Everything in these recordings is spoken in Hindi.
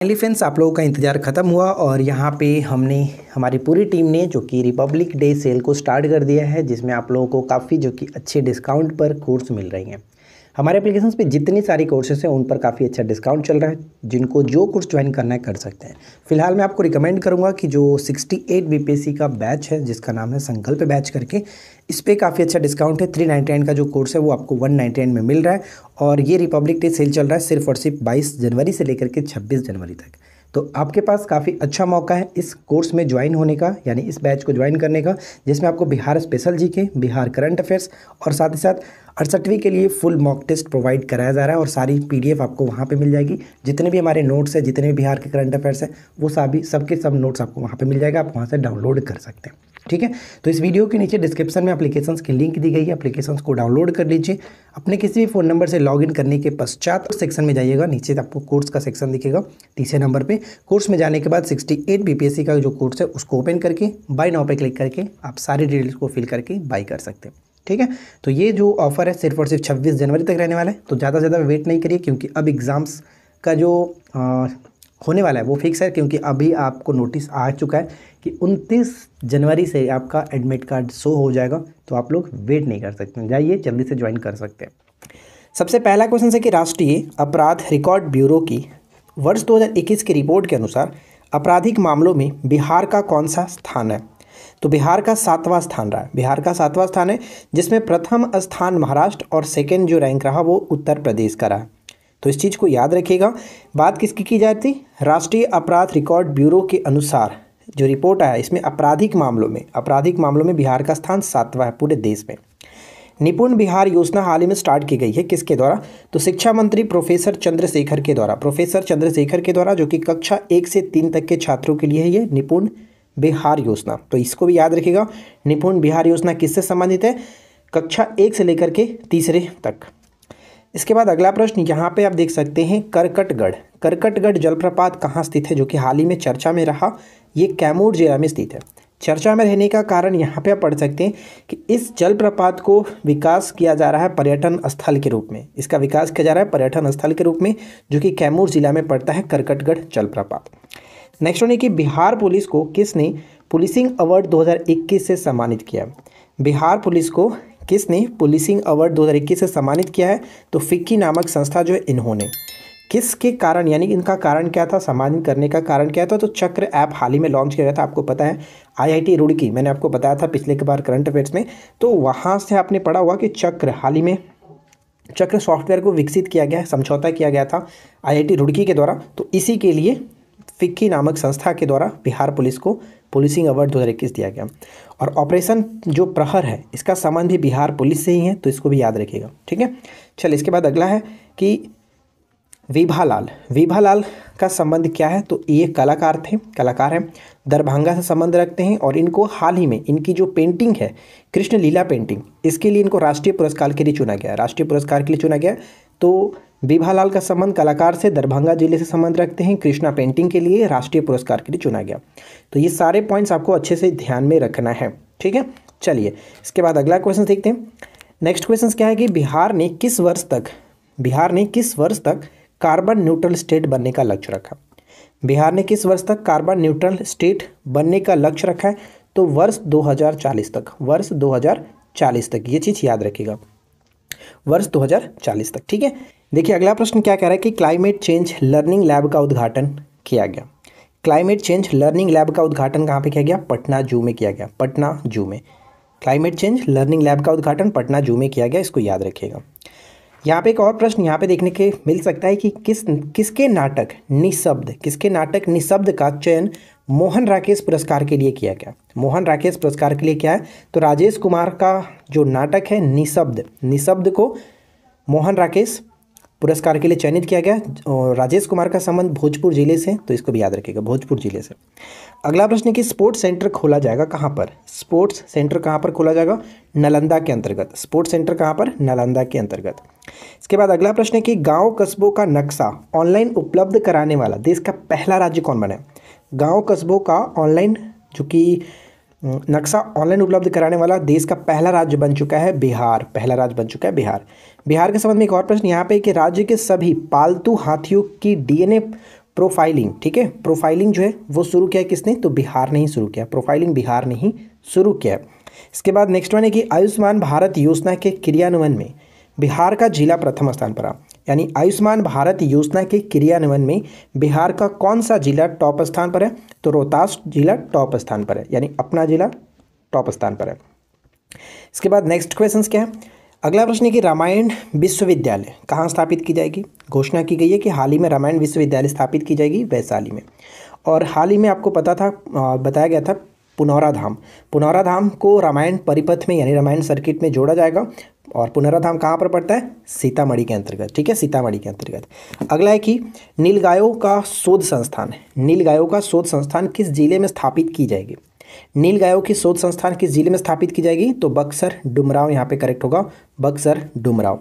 फाइनली फ्रेंड्स, आप लोगों का इंतज़ार ख़त्म हुआ और यहाँ पे हमने हमारी पूरी टीम ने जो कि रिपब्लिक डे सेल को स्टार्ट कर दिया है, जिसमें आप लोगों को काफ़ी जो कि अच्छे डिस्काउंट पर कोर्स मिल रही हैं। हमारे एप्लीकेशंस पे जितनी सारी कोर्सेस हैं उन पर काफ़ी अच्छा डिस्काउंट चल रहा है। जिनको जो कोर्स ज्वाइन करना है कर सकते हैं। फिलहाल मैं आपको रिकमेंड करूँगा कि जो 68 बीपीएससी का बैच है, जिसका नाम है संकल्प बैच करके, इस पर काफ़ी अच्छा डिस्काउंट है। 399 का जो कोर्स है वो आपको 199 में मिल रहा है। और ये रिपब्लिक डे सेल चल रहा है सिर्फ और सिर्फ 22 जनवरी से लेकर के 26 जनवरी तक। तो आपके पास काफ़ी अच्छा मौका है इस कोर्स में ज्वाइन होने का, यानी इस बैच को ज्वाइन करने का, जिसमें आपको Bihar special GK, Bihar current affairs और साथ ही साथ 68वीं के लिए फुल मॉक टेस्ट प्रोवाइड कराया जा रहा है। और सारी पीडीएफ आपको वहाँ पे मिल जाएगी। जितने भी हमारे नोट्स हैं, जितने भी बिहार के करंट अफेयर्स हैं, वो सबके सब नोट्स आपको वहाँ पे मिल जाएगा। आप वहाँ से डाउनलोड कर सकते हैं। ठीक है, तो इस वीडियो के नीचे डिस्क्रिप्शन में एप्लीकेशंस की लिंक दी गई है। एप्लीकेशंस को डाउनलोड कर लीजिए। अपने किसी भी फ़ोन नंबर से लॉगिन करने के पश्चात सेक्शन में जाइएगा, नीचे आपको कोर्स का सेक्शन दिखेगा तीसरे नंबर पे। कोर्स में जाने के बाद 68 बीपीएससी का जो कोर्स है उसको ओपन करके बाय नाउ पे क्लिक करके आप सारी डिटेल्स को फिल करके बाय कर सकते हैं। ठीक है, तो ये जो ऑफर है सिर्फ और सिर्फ 26 जनवरी तक रहने वाला है। तो ज़्यादा से ज़्यादा वेट नहीं करिए, क्योंकि अब एग्ज़ाम्स का जो होने वाला है वो फिक्स है। क्योंकि अभी आपको नोटिस आ चुका है कि 29 जनवरी से आपका एडमिट कार्ड शो हो जाएगा। तो आप लोग वेट नहीं कर सकते, जाइए जल्दी से ज्वाइन कर सकते हैं। सबसे पहला क्वेश्चन है कि राष्ट्रीय अपराध रिकॉर्ड ब्यूरो की वर्ष 2021 की रिपोर्ट के अनुसार आपराधिक मामलों में बिहार का कौन सा स्थान है? तो बिहार का 7वां स्थान रहा है। बिहार का 7वां स्थान है, जिसमें प्रथम स्थान महाराष्ट्र और सेकेंड जो रैंक रहा वो उत्तर प्रदेश का रहा। तो इस चीज़ को याद रखिएगा। बात किसकी की जाती? राष्ट्रीय अपराध रिकॉर्ड ब्यूरो के अनुसार जो रिपोर्ट आया, इसमें आपराधिक मामलों में बिहार का स्थान 7वां है पूरे देश में। निपुण बिहार योजना हाल ही में स्टार्ट की गई है, किसके द्वारा? तो शिक्षा मंत्री प्रोफेसर चंद्रशेखर के द्वारा, जो कि कक्षा 1 से 3 तक के छात्रों के लिए है ये निपुण बिहार योजना। तो इसको भी याद रखिएगा। निपुण बिहार योजना किससे संबंधित है? कक्षा 1 से लेकर के तीसरे तक। इसके बाद अगला प्रश्न यहाँ पे आप देख सकते हैं, करकटगढ़ जलप्रपात कहाँ स्थित है, जो कि हाल ही में चर्चा में रहा। ये कैमूर जिला में स्थित है। चर्चा में रहने का कारण यहाँ पे आप पढ़ सकते हैं कि इस जलप्रपात को विकास किया जा रहा है पर्यटन स्थल के रूप में। इसका विकास किया जा रहा है पर्यटन स्थल के रूप में, जो कि कैमूर जिला में पड़ता है करकटगढ़ जलप्रपात। नेक्स्ट वन है कि बिहार पुलिस को किसने पुलिसिंग अवार्ड 2021 से सम्मानित किया? बिहार पुलिस को किसने पुलिसिंग अवार्ड 2021 से सम्मानित किया है? तो फिक्की नामक संस्था जो है इन्होंने। किसके कारण, यानी इनका कारण क्या था, सम्मानित करने का कारण क्या था? तो चक्र ऐप हाल ही में लॉन्च किया गया था। आपको पता है आईआईटी रुड़की, मैंने आपको बताया था पिछले के बार करंट अफेयर्स में, तो वहाँ से आपने पढ़ा हुआ कि हाल ही में चक्र सॉफ्टवेयर को विकसित किया गया है, समझौता किया गया था आईआईटी रुड़की के द्वारा। तो इसी के लिए फिक्की नामक संस्था के द्वारा बिहार पुलिस को पुलिसिंग अवार्ड 2021 दिया गया। और ऑपरेशन जो प्रहर है, इसका संबंध भी बिहार पुलिस से ही है, तो इसको भी याद रखिएगा। ठीक है, चलिए इसके बाद अगला है कि विभालाल का संबंध क्या है? तो ये कलाकार हैं, दरभंगा से संबंध रखते हैं। और इनको हाल ही में इनकी जो पेंटिंग है कृष्ण लीला पेंटिंग, इसके लिए इनको राष्ट्रीय पुरस्कार के लिए चुना गया। तो विभालाल का संबंध कलाकार से, दरभंगा जिले से संबंध रखते हैं, कृष्णा पेंटिंग के लिए राष्ट्रीय पुरस्कार के लिए चुना गया। तो ये सारे पॉइंट्स आपको अच्छे से ध्यान में रखना है। ठीक है, चलिए इसके बाद अगला क्वेश्चन देखते हैं। नेक्स्ट क्वेश्चन क्या है कि बिहार ने किस वर्ष तक कार्बन न्यूट्रल स्टेट बनने का लक्ष्य रखा? बिहार ने किस वर्ष तक कार्बन न्यूट्रल स्टेट बनने का लक्ष्य रखा है? तो वर्ष 2040 तक। ये चीज़ याद रखिएगा, वर्ष 2040 तक। ठीक है, देखिए अगला प्रश्न क्या कह रहा है कि क्लाइमेट चेंज लर्निंग लैब का उद्घाटन किया गया। क्लाइमेट चेंज लर्निंग लैब का उद्घाटन कहाँ पे किया गया? पटना जू में किया गया। पटना जू में क्लाइमेट चेंज लर्निंग लैब का उद्घाटन पटना जू में किया गया, इसको याद रखिएगा। यहाँ पे एक और प्रश्न यहाँ पे देखने के मिल सकता है कि किसके नाटक निःशब्द का चयन मोहन राकेश पुरस्कार के लिए किया गया? मोहन राकेश पुरस्कार के लिए क्या है? तो राजेश कुमार का जो नाटक है निःशब्द को मोहन राकेश पुरस्कार के लिए चयनित किया गया। और राजेश कुमार का संबंध भोजपुर जिले से, तो इसको भी याद रखिएगा, भोजपुर जिले से। अगला प्रश्न है कि स्पोर्ट्स सेंटर खोला जाएगा कहाँ पर? स्पोर्ट्स सेंटर कहाँ पर खोला जाएगा? नालंदा के अंतर्गत। स्पोर्ट्स सेंटर कहाँ पर? नालंदा के अंतर्गत। इसके बाद अगला प्रश्न है कि गांव कस्बों का नक्शा ऑनलाइन उपलब्ध कराने वाला देश का पहला राज्य कौन बना है? गांव कस्बों का ऑनलाइन जो कि नक्शा ऑनलाइन उपलब्ध कराने वाला देश का पहला राज्य बन चुका है बिहार। बिहार के संबंध में एक और प्रश्न यहाँ पे कि राज्य के सभी पालतू हाथियों की डीएनए प्रोफाइलिंग, ठीक है, प्रोफाइलिंग जो है वो शुरू किया है किसने, तो बिहार ने ही शुरू किया, प्रोफाइलिंग बिहार ने ही शुरू किया है। इसके बाद नेक्स्ट वन है कि आयुष्मान भारत योजना के क्रियान्वयन में बिहार का जिला प्रथम स्थान पर रहा। यानी आयुष्मान भारत योजना के क्रियान्वयन में बिहार का कौन सा जिला टॉप स्थान पर है, तो रोहतास जिला टॉप स्थान पर है, यानी अपना जिला टॉप स्थान पर है। इसके बाद नेक्स्ट क्वेश्चन क्या है, अगला प्रश्न है कि रामायण विश्वविद्यालय कहाँ स्थापित की जाएगी। घोषणा की गई है कि हाल ही में रामायण विश्वविद्यालय स्थापित की जाएगी वैशाली में। और हाल ही में आपको पता था, बताया गया था पुनौरा धाम, पुनौरा धाम को रामायण परिपथ में यानी रामायण सर्किट में जोड़ा जाएगा। और पुनौरा धाम कहाँ पर पड़ता है, सीतामढ़ी के अंतर्गत, ठीक है, सीतामढ़ी के अंतर्गत। अगला है कि नीलगायों का शोध संस्थान, नीलगायों का शोध संस्थान किस जिले में स्थापित की जाएगी। नीलगायों की शोध संस्थान किस जिले में स्थापित की जाएगी, तो बक्सर डुमरांव, यहाँ पे करेक्ट होगा बक्सर डुमरांव।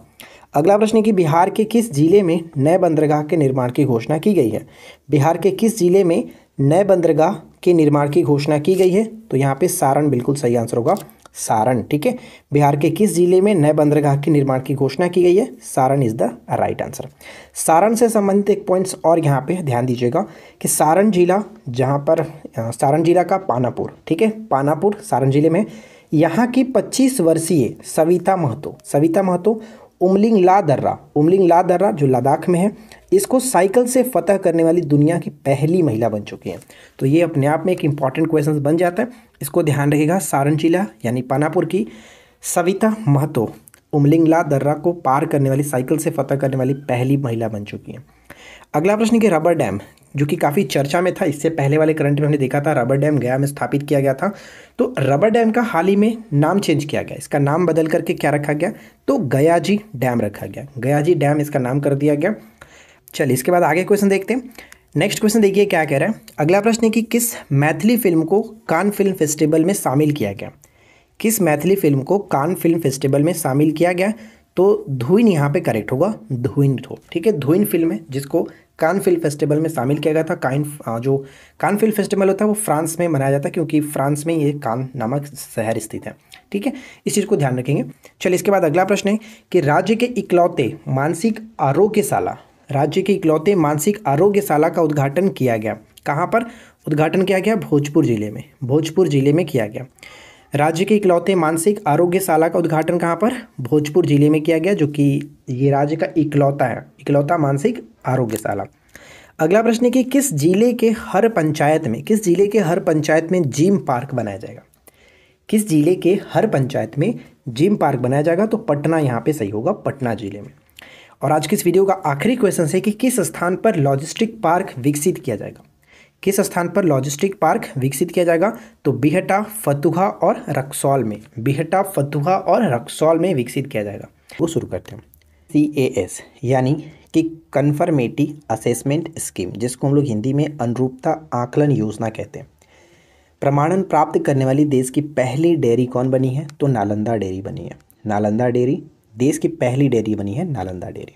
अगला प्रश्न है कि बिहार के किस जिले में नए बंदरगाह के निर्माण की घोषणा की गई है। बिहार के किस जिले में नए बंदरगाह के निर्माण की घोषणा की गई है, तो यहाँ पे सारण बिल्कुल सही आंसर होगा, सारण, ठीक है। बिहार के किस जिले में नए बंदरगाह के निर्माण की घोषणा की गई है, Saran is the right answer. Saran से संबंधित एक पॉइंट्स और यहाँ पे ध्यान दीजिएगा कि सारण जिला, जहाँ पर सारण जिला का पानापुर, ठीक है, पानापुर सारण जिले में, यहाँ की 25 वर्षीय सविता महतो उमलिंगला दर्रा जो लद्दाख में है, इसको साइकिल से फतह करने वाली दुनिया की पहली महिला बन चुकी हैं। तो ये अपने आप में एक इंपॉर्टेंट क्वेश्चन बन जाता है, इसको ध्यान रखिएगा। सारण जिला यानी पानापुर की सविता महतो उमलिंगला दर्रा को पार करने वाली, साइकिल से फतह करने वाली पहली महिला बन चुकी हैं। अगला प्रश्न कि रबर डैम, जो कि काफ़ी चर्चा में था, इससे पहले वाले करंट में हमने देखा था रबर डैम गया में स्थापित किया गया था। तो रबर डैम का हाल ही में नाम चेंज किया गया, इसका नाम बदल करके क्या रखा गया, तो गयाजी डैम रखा गया, गयाजी डैम इसका नाम कर दिया गया। चलिए इसके बाद आगे क्वेश्चन देखते हैं। नेक्स्ट क्वेश्चन देखिए क्या कह रहा है। अगला प्रश्न है कि किस मैथिली फिल्म को कान फिल्म फेस्टिवल में शामिल किया गया। किस मैथिली फिल्म को कान फिल्म फेस्टिवल में शामिल किया गया, तो धुइन यहाँ पे करेक्ट होगा, धुइन तो, ठीक है, धुइन फिल्म है जिसको कान फिल्म फेस्टिवल में शामिल किया गया था। जो कान फिल्म फेस्टिवल होता है वो फ्रांस में मनाया जाता है, क्योंकि फ्रांस में ये कान नामक शहर स्थित है, ठीक है, इस चीज़ को ध्यान रखेंगे। चलिए इसके बाद अगला प्रश्न है कि राज्य के इकलौते मानसिक आरोग्यशाला का उद्घाटन किया गया, कहाँ पर उद्घाटन किया गया, भोजपुर जिले में किया गया। राज्य के इकलौते मानसिक आरोग्यशाला का उद्घाटन कहाँ पर, भोजपुर जिले में किया गया, जो कि ये राज्य का इकलौता मानसिक आरोग्यशाला। अगला प्रश्न है कि किस जिले के हर पंचायत में जिम पार्क बनाया जाएगा। किस जिले के हर पंचायत में जिम पार्क बनाया जाएगा, तो पटना यहाँ पे सही होगा, पटना जिले में। और आज की इस वीडियो का आखिरी क्वेश्चन है कि किस स्थान पर लॉजिस्टिक पार्क विकसित किया जाएगा। किस स्थान पर लॉजिस्टिक पार्क विकसित किया जाएगा, तो बिहटा, फतुहा और रक्सौल में विकसित किया जाएगा। वो शुरू करते हैं। CAS यानी कि कन्फर्मेटिव असेसमेंट स्कीम, जिसको हम लोग हिंदी में अनुरूपता आकलन योजना कहते हैं। प्रमाणन प्राप्त करने वाली देश की पहली डेयरी कौन बनी है, तो नालंदा डेयरी बनी है। नालंदा डेयरी देश की पहली डेयरी बनी है, नालंदा डेयरी,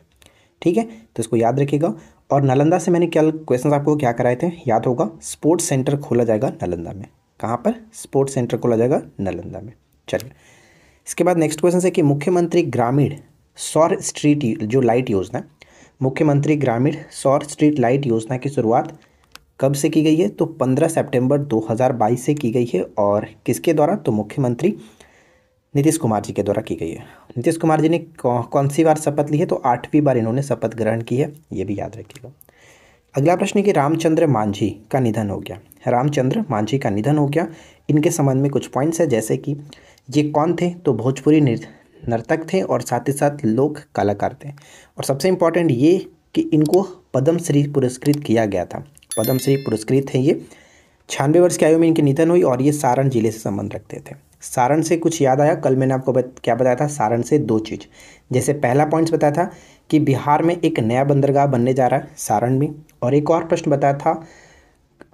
ठीक है, तो इसको याद रखिएगा। और नालंदा से मैंने कल क्वेश्चन आपको क्या कराए थे, याद होगा, स्पोर्ट्स सेंटर खोला जाएगा नालंदा में। कहाँ पर, स्पोर्ट्स सेंटर खोला जाएगा नालंदा में। चलिए इसके बाद नेक्स्ट क्वेश्चन है कि मुख्यमंत्री ग्रामीण सौर स्ट्रीट जो लाइट योजना, मुख्यमंत्री ग्रामीण सौर स्ट्रीट लाइट योजना की शुरुआत कब से की गई है, तो 15 सितंबर 2022 से की गई है। और किसके द्वारा, तो मुख्यमंत्री नीतीश कुमार जी के द्वारा की गई है। नीतीश कुमार जी ने कौन सी बार शपथ ली है, तो 8वीं बार इन्होंने शपथ ग्रहण की है, ये भी याद रखिएगा। अगला प्रश्न है कि रामचंद्र मांझी का निधन हो गया। रामचंद्र मांझी का निधन हो गया, इनके संबंध में कुछ पॉइंट्स है, जैसे कि ये कौन थे, तो भोजपुरी नर्तक थे और साथ ही साथ लोक कलाकार थे। और सबसे इम्पॉर्टेंट ये कि इनको पद्मश्री पुरस्कृत किया गया था, पद्मश्री पुरस्कृत है ये। 96 वर्ष की आयु में इनकी निधन हुई और ये सारण जिले से संबंध रखते थे। सारण से कुछ याद आया, कल मैंने आपको क्या बताया था, सारण से 2 चीज़, जैसे पहला पॉइंट्स बताया था कि बिहार में एक नया बंदरगाह बनने जा रहा है सारण में, और एक और प्रश्न बताया था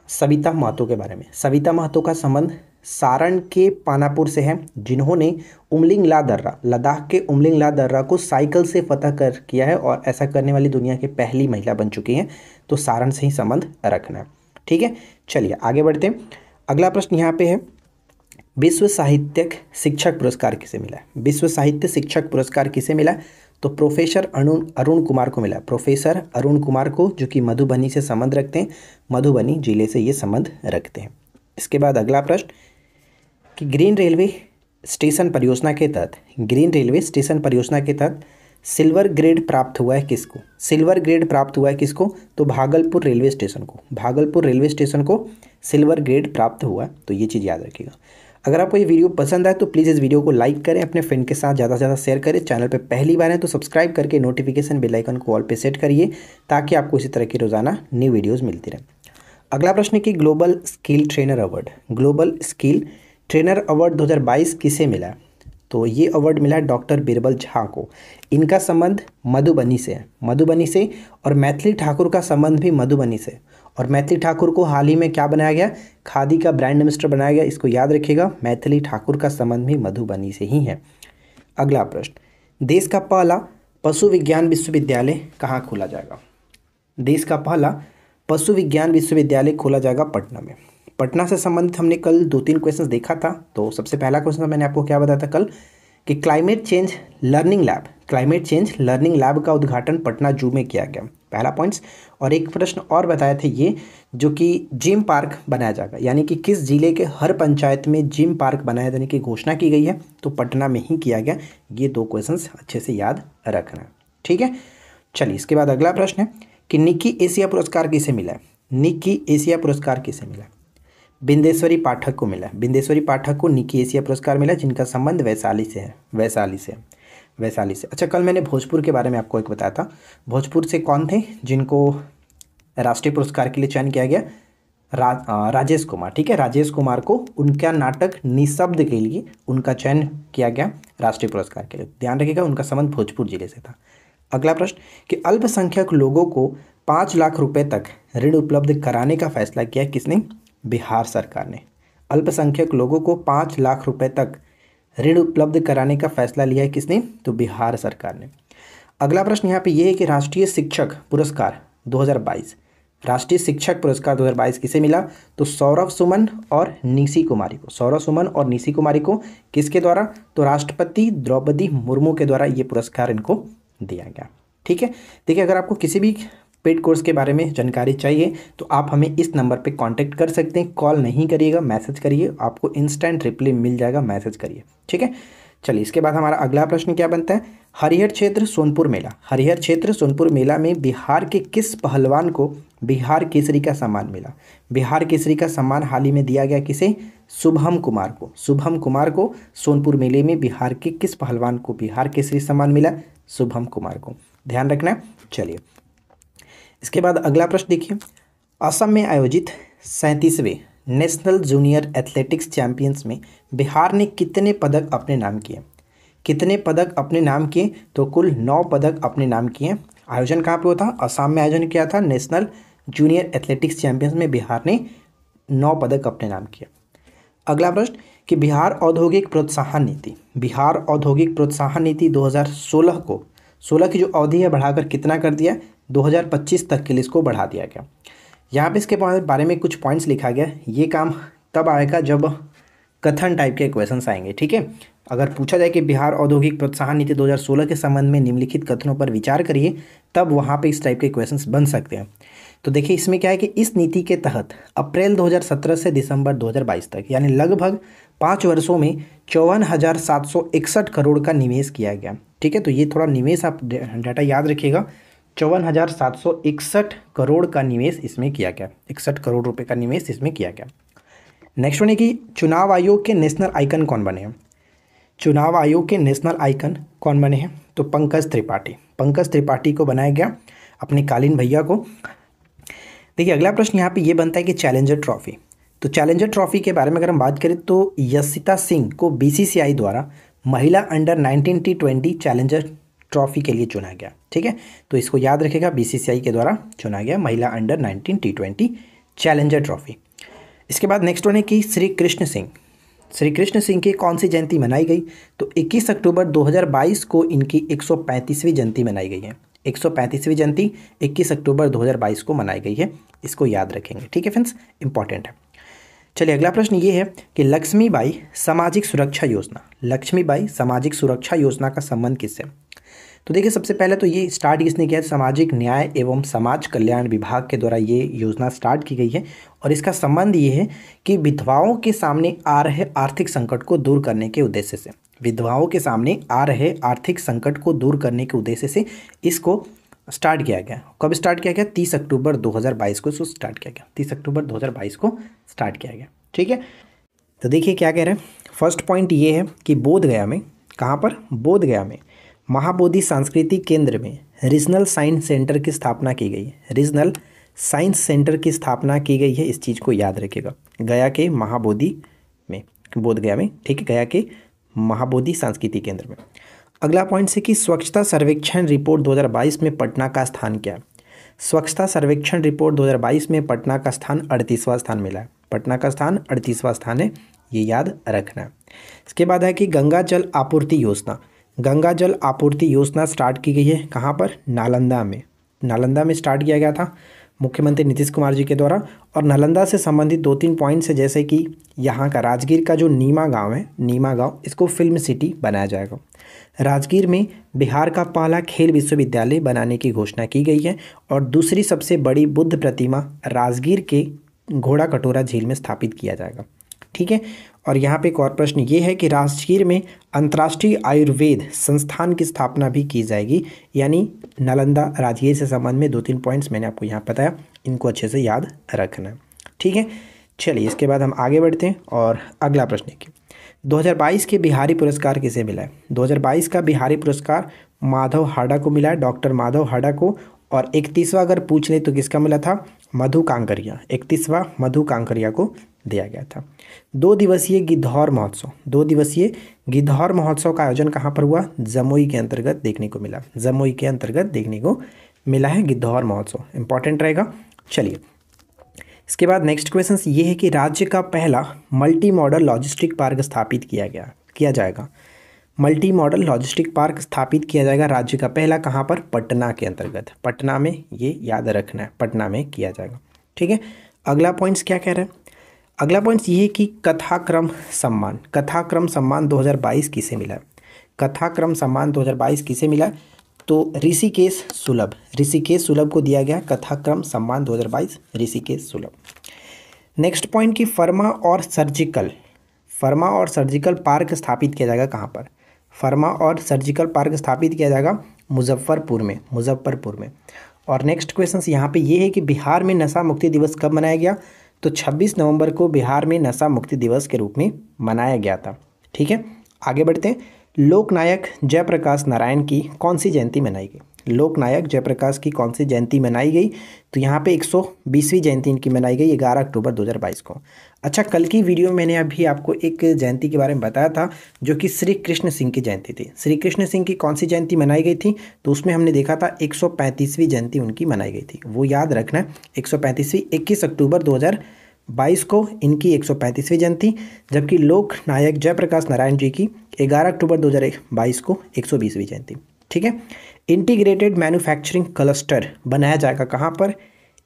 सविता महतो के बारे में। सविता महतो का संबंध सारण के पानापुर से है, जिन्होंने उमलिंगला दर्रा, लद्दाख के उमलिंगला दर्रा को साइकिल से फतह किया है और ऐसा करने वाली दुनिया की पहली महिला बन चुकी हैं। तो सारण से ही संबंध रखना है, ठीक है। चलिए आगे बढ़ते हैं। अगला प्रश्न यहाँ पे है, विश्व साहित्यिक शिक्षक पुरस्कार किसे मिला है। विश्व साहित्य शिक्षक पुरस्कार किसे मिला है, तो प्रोफेसर अरुण अरुण कुमार को मिला, प्रोफेसर अरुण कुमार को, जो कि मधुबनी से संबंध रखते हैं, मधुबनी जिले से ये संबंध रखते हैं। इसके बाद अगला प्रश्न कि ग्रीन रेलवे स्टेशन परियोजना के तहत, ग्रीन रेलवे स्टेशन परियोजना के तहत सिल्वर ग्रेड प्राप्त हुआ है किसको? सिल्वर ग्रेड प्राप्त हुआ है किसको? तो भागलपुर रेलवे स्टेशन को, भागलपुर रेलवे स्टेशन को सिल्वर ग्रेड प्राप्त हुआ। तो ये चीज़ याद रखिएगा। अगर आपको ये वीडियो पसंद आए तो प्लीज़ इस वीडियो को लाइक करें, अपने फ्रेंड के साथ ज़्यादा से ज़्यादा शेयर करें। चैनल पे पहली बार है तो सब्सक्राइब करके नोटिफिकेशन बेल आइकन को ऑल पे सेट करिए, ताकि आपको इसी तरह की रोज़ाना न्यू वीडियोज़ मिलती रहे। अगला प्रश्न है कि global skill trainer award, global skill trainer award 2022 किसे मिला है? तो ये अवार्ड मिला है डॉक्टर बीरबल झा को। इनका संबंध मधुबनी से है, मधुबनी से, और मैथिली ठाकुर का संबंध भी मधुबनी से। और मैथिली ठाकुर को हाल ही में क्या बनाया गया? खादी का ब्रांड एम्बेसडर बनाया गया। इसको याद रखिएगा, मैथिली ठाकुर का संबंध भी मधुबनी से ही है। अगला प्रश्न, देश का पहला पशु विज्ञान विश्वविद्यालय कहाँ खोला जाएगा? देश का पहला पशु विज्ञान विश्वविद्यालय खोला जाएगा पटना में। पटना से संबंधित हमने कल 2-3 क्वेश्चन देखा था। तो सबसे पहला क्वेश्चन मैंने आपको क्या बताया था कल कि climate change learning lab, climate change learning lab का उद्घाटन पटना जू में किया गया, पहला पॉइंट्स। और एक प्रश्न और बताए थे ये, जो कि जिम पार्क बनाया जाएगा, यानी कि किस जिले के हर पंचायत में जिम पार्क बनाया जाने की घोषणा की गई है, तो पटना में ही किया गया। ये 2 क्वेश्चन अच्छे से याद रखना, ठीक है। चलिए, इसके बाद अगला प्रश्न है कि निक्की एशिया पुरस्कार किसे मिला है? निक्की एशिया पुरस्कार किसे मिला? बिंदेश्वरी पाठक को मिला है। बिंदेश्वरी पाठक को निक्की एशिया पुरस्कार मिला, जिनका संबंध वैशाली से है, वैशाली से। अच्छा, कल मैंने भोजपुर के बारे में आपको एक बताया था। भोजपुर से कौन थे जिनको राष्ट्रीय पुरस्कार के लिए चयन किया गया? राजेश कुमार, ठीक है। राजेश कुमार को उनका नाटक निःशब्द के लिए उनका चयन किया गया राष्ट्रीय पुरस्कार के लिए। ध्यान रखिएगा, उनका संबंध भोजपुर जिले से था। अगला प्रश्न कि अल्पसंख्यक लोगों को 5 लाख रुपए तक ऋण उपलब्ध कराने का फैसला किया किसने? बिहार सरकार ने। अल्पसंख्यक लोगों को 5 लाख रुपए तक ऋण उपलब्ध कराने का फैसला लिया है किसने? तो बिहार सरकार ने। अगला प्रश्न यहाँ पे ये है कि राष्ट्रीय शिक्षक पुरस्कार 2022, राष्ट्रीय शिक्षक पुरस्कार 2022 किसे मिला? तो सौरभ सुमन और निशी कुमारी को, सौरभ सुमन और निशी कुमारी को। किसके द्वारा? तो राष्ट्रपति द्रौपदी मुर्मू के द्वारा ये पुरस्कार इनको दिया गया, ठीक है। देखिए, अगर आपको किसी भी पेड कोर्स के बारे में जानकारी चाहिए तो आप हमें इस नंबर पे कांटेक्ट कर सकते हैं। कॉल नहीं करिएगा, मैसेज करिए, आपको इंस्टेंट रिप्लाई मिल जाएगा, मैसेज करिए, ठीक है। चलिए, इसके बाद हमारा अगला प्रश्न क्या बनता है? हरिहर क्षेत्र सोनपुर मेला, हरिहर क्षेत्र सोनपुर मेला में बिहार के किस पहलवान को बिहार केसरी का सम्मान मिला? बिहार केसरी का सम्मान हाल ही में दिया गया किसे? शुभम कुमार को। शुभम कुमार को सोनपुर मेले में बिहार के किस पहलवान को बिहार केसरी सम्मान मिला? शुभम कुमार को, ध्यान रखना। चलिए, इसके बाद अगला प्रश्न देखिए, असम में आयोजित 37वें नेशनल जूनियर एथलेटिक्स चैंपियंस में बिहार ने कितने पदक अपने नाम किए? कितने पदक अपने नाम किए? तो कुल 9 पदक अपने नाम किए। आयोजन कहाँ पे हुआ था? असम में आयोजन किया था। नेशनल जूनियर एथलेटिक्स चैंपियंस में बिहार ने 9 पदक अपने नाम किए। अगला प्रश्न कि बिहार औद्योगिक प्रोत्साहन नीति, बिहार औद्योगिक प्रोत्साहन नीति 2016 को, 16 की जो अवधि है बढ़ाकर कितना कर दिया? 2025 तक के लिए इसको बढ़ा दिया गया। यहाँ पे इसके बारे में कुछ पॉइंट्स लिखा गया। ये काम तब आएगा जब कथन टाइप के क्वेश्चंस आएंगे, ठीक है। अगर पूछा जाए कि बिहार औद्योगिक प्रोत्साहन नीति 2016 के संबंध में निम्नलिखित कथनों पर विचार करिए, तब वहाँ पे इस टाइप के क्वेश्चंस बन सकते हैं। तो देखिए, इसमें क्या है कि इस नीति के तहत अप्रैल 2017 से दिसंबर 2022 तक, यानी लगभग 5 वर्षों में 54,761 करोड़ का निवेश किया गया, ठीक है। तो ये थोड़ा निवेश आप डाटा याद रखिएगा, 54,761 करोड़ का निवेश इसमें किया गया, 61 करोड़ रुपए का निवेश इसमें किया गया। नेक्स्ट वन है कि चुनाव आयोग के नेशनल आइकन कौन बने हैं? चुनाव आयोग के नेशनल आइकन कौन बने हैं? तो पंकज त्रिपाठी, पंकज त्रिपाठी को बनाया गया, अपने कालीन भैया को। देखिए, अगला प्रश्न यहाँ पे ये बनता है कि चैलेंजर ट्रॉफी, तो चैलेंजर ट्रॉफी के बारे में अगर हम बात करें तो यशिता सिंह को बीसीसीआई द्वारा महिला अंडर 19 T20 चैलेंजर ट्रॉफी के लिए चुना गया, ठीक है। तो इसको याद रखेगा, बीसीसीआई के द्वारा चुना गया महिला अंडर 19 T20 चैलेंजर ट्रॉफी। इसके बाद नेक्स्ट वन है कि श्री कृष्ण सिंह की कौन सी जयंती मनाई गई? तो 21 अक्टूबर 2022 को इनकी 135वीं जयंती मनाई गई है। 135वीं जयंती 21 अक्टूबर 2022 को मनाई गई है, इसको याद रखेंगे, ठीक है फ्रेंड्स, इंपॉर्टेंट है। चलिए, अगला प्रश्न ये है कि लक्ष्मीबाई सामाजिक सुरक्षा योजना, लक्ष्मीबाई सामाजिक सुरक्षा योजना का संबंध किससे? तो देखिए सबसे पहले तो ये स्टार्ट किसने किया है, सामाजिक न्याय एवं समाज कल्याण विभाग के द्वारा ये योजना स्टार्ट की गई है और इसका संबंध ये है कि विधवाओं के सामने आ रहे आर्थिक संकट को दूर करने के उद्देश्य से, विधवाओं के सामने आ रहे आर्थिक संकट को दूर करने के उद्देश्य से इसको स्टार्ट किया गया। कब स्टार्ट किया गया, 30 अक्टूबर 2022 को इसको स्टार्ट किया गया, 30 अक्टूबर 2022 को स्टार्ट किया गया। ठीक है, तो देखिए क्या कह रहे हैं। फर्स्ट पॉइंट ये है कि बोधगया में, कहाँ पर, बोधगया में महाबोधि सांस्कृतिक केंद्र में रीजनल साइंस सेंटर की स्थापना की गई है। रीजनल साइंस सेंटर की स्थापना की गई है, इस चीज़ को याद रखिएगा। गया के महाबोधि में, बोधगया में, ठीक है, गया के महाबोधि सांस्कृतिक केंद्र में। अगला पॉइंट से कि स्वच्छता सर्वेक्षण रिपोर्ट 2022 में पटना का स्थान क्या है। स्वच्छता सर्वेक्षण रिपोर्ट 2022 में पटना का स्थान 38वां स्थान मिला है। पटना का स्थान 38वां स्थान है, ये याद रखना है। इसके बाद है कि गंगा जल आपूर्ति योजना, गंगा जल आपूर्ति योजना स्टार्ट की गई है कहाँ पर, नालंदा में। नालंदा में स्टार्ट किया गया था मुख्यमंत्री नीतीश कुमार जी के द्वारा। और नालंदा से संबंधित 2-3 पॉइंट्स है, जैसे कि यहाँ का राजगीर का जो नीमा गांव है, नीमा गांव, इसको फिल्म सिटी बनाया जाएगा। राजगीर में बिहार का पहला खेल विश्वविद्यालय बनाने की घोषणा की गई है। और दूसरी सबसे बड़ी बुद्ध प्रतिमा राजगीर के घोड़ा कटोरा झील में स्थापित किया जाएगा। ठीक है, और यहाँ पे एक और प्रश्न ये है कि राजगीर में अंतर्राष्ट्रीय आयुर्वेद संस्थान की स्थापना भी की जाएगी। यानी नालंदा राजगीर से संबंध में 2-3 पॉइंट्स मैंने आपको यहाँ बताया, इनको अच्छे से याद रखना है। ठीक है, चलिए इसके बाद हम आगे बढ़ते हैं और अगला प्रश्न है कि 2022 के बिहारी पुरस्कार किसे मिला है। 2022 का बिहारी पुरस्कार माधव हाड़ा को मिला है, डॉक्टर माधव हाड़ा को। और 31वां अगर पूछ ले तो किसका मिला था, मधु कांकरिया, 31वां मधु कांकरिया को दिया गया था। 2 दिवसीय गिद्धौर महोत्सव, 2 दिवसीय गिद्धौर महोत्सव का आयोजन कहाँ पर हुआ, जमुई के अंतर्गत देखने को मिला, जमुई के अंतर्गत देखने को मिला है गिद्धौर महोत्सव, इंपॉर्टेंट रहेगा। चलिए इसके बाद नेक्स्ट क्वेश्चन ये है कि राज्य का पहला मल्टी मॉडल लॉजिस्टिक पार्क स्थापित किया जाएगा। मल्टी मॉडल लॉजिस्टिक पार्क स्थापित किया जाएगा राज्य का पहला, कहाँ पर, पटना के अंतर्गत, पटना में, ये याद रखना है, पटना में किया जाएगा। ठीक है, अगला पॉइंट्स क्या कह रहे हैं। अगला पॉइंट्स ये है कि कथाक्रम सम्मान, कथाक्रम सम्मान 2022 किसे मिला है। कथाक्रम सम्मान 2022 किसे मिला, तो ऋषिकेश सुलभ, ऋषिकेश सुलभ को दिया गया कथाक्रम सम्मान 2022, ऋषिकेश सुलभ। नेक्स्ट पॉइंट की फर्मा और सर्जिकल पार्क स्थापित किया जाएगा कहाँ पर, फर्मा और सर्जिकल पार्क स्थापित किया जाएगा मुजफ्फरपुर में, मुजफ्फरपुर में। और नेक्स्ट क्वेश्चन यहाँ पे ये है कि बिहार में नशा मुक्ति दिवस कब मनाया गया, तो 26 नवंबर को बिहार में नशा मुक्ति दिवस के रूप में मनाया गया था। ठीक है, आगे बढ़ते हैं। लोकनायक जयप्रकाश नारायण की कौन सी जयंती मनाई गई, लोकनायक जयप्रकाश की कौन सी जयंती मनाई गई, तो यहाँ पे 120वीं जयंती इनकी मनाई गई 11 अक्टूबर 2022 को। अच्छा, कल की वीडियो में मैंने अभी आपको एक जयंती के बारे में बताया था जो कि श्री कृष्ण सिंह की जयंती थी। श्री कृष्ण सिंह की कौन सी जयंती मनाई गई थी, तो उसमें हमने देखा था 135वीं जयंती उनकी मनाई गई थी, वो याद रखना है। 135वीं 21 अक्टूबर 2022 को इनकी 135वीं जयंती, जबकि लोकनायक जयप्रकाश नारायण जी की 11 अक्टूबर 2022 को 120वीं जयंती। ठीक है, इंटीग्रेटेड मैन्युफैक्चरिंग क्लस्टर बनाया जाएगा कहाँ पर,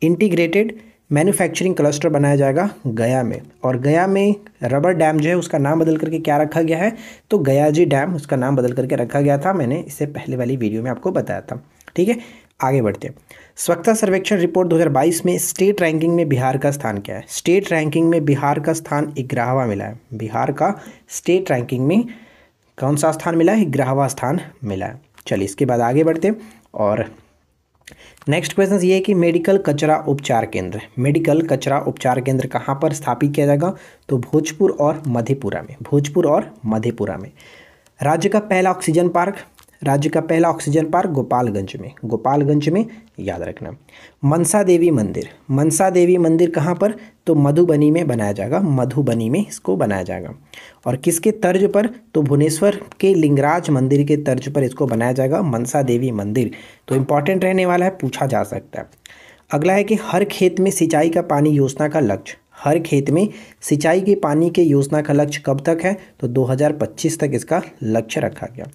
इंटीग्रेटेड मैन्युफैक्चरिंग क्लस्टर बनाया जाएगा गया में। और गया में रबर डैम जो है उसका नाम बदल करके क्या रखा गया है, तो गयाजी डैम उसका नाम बदल करके रखा गया था, मैंने इससे पहले वाली वीडियो में आपको बताया था। ठीक है, आगे बढ़ते हैं। स्वच्छता सर्वेक्षण रिपोर्ट 2022 में स्टेट रैंकिंग में बिहार का स्थान क्या है, स्टेट रैंकिंग में बिहार का स्थान 11वां मिला है। बिहार का स्टेट रैंकिंग में कौन सा स्थान मिला है, 11वां स्थान मिला है। चलिए इसके बाद आगे बढ़ते हैं और नेक्स्ट क्वेश्चन ये है कि मेडिकल कचरा उपचार केंद्र, मेडिकल कचरा उपचार केंद्र कहाँ पर स्थापित किया जाएगा, तो भोजपुर और मधेपुरा में, भोजपुर और मधेपुरा में। राज्य का पहला ऑक्सीजन पार्क, राज्य का पहला ऑक्सीजन पार्क गोपालगंज में, गोपालगंज में, याद रखना। मनसा देवी मंदिर, मनसा देवी मंदिर कहाँ पर, तो मधुबनी में बनाया जाएगा, मधुबनी में इसको बनाया जाएगा। और किसके तर्ज पर, तो भुवनेश्वर के लिंगराज मंदिर के तर्ज पर इसको बनाया जाएगा मनसा देवी मंदिर। तो इंपॉर्टेंट रहने वाला है, पूछा जा सकता है। अगला है कि हर खेत में सिंचाई का पानी योजना का लक्ष्य, हर खेत में सिंचाई के पानी के योजना का लक्ष्य कब तक है, तो 2025 तक इसका लक्ष्य रखा गया।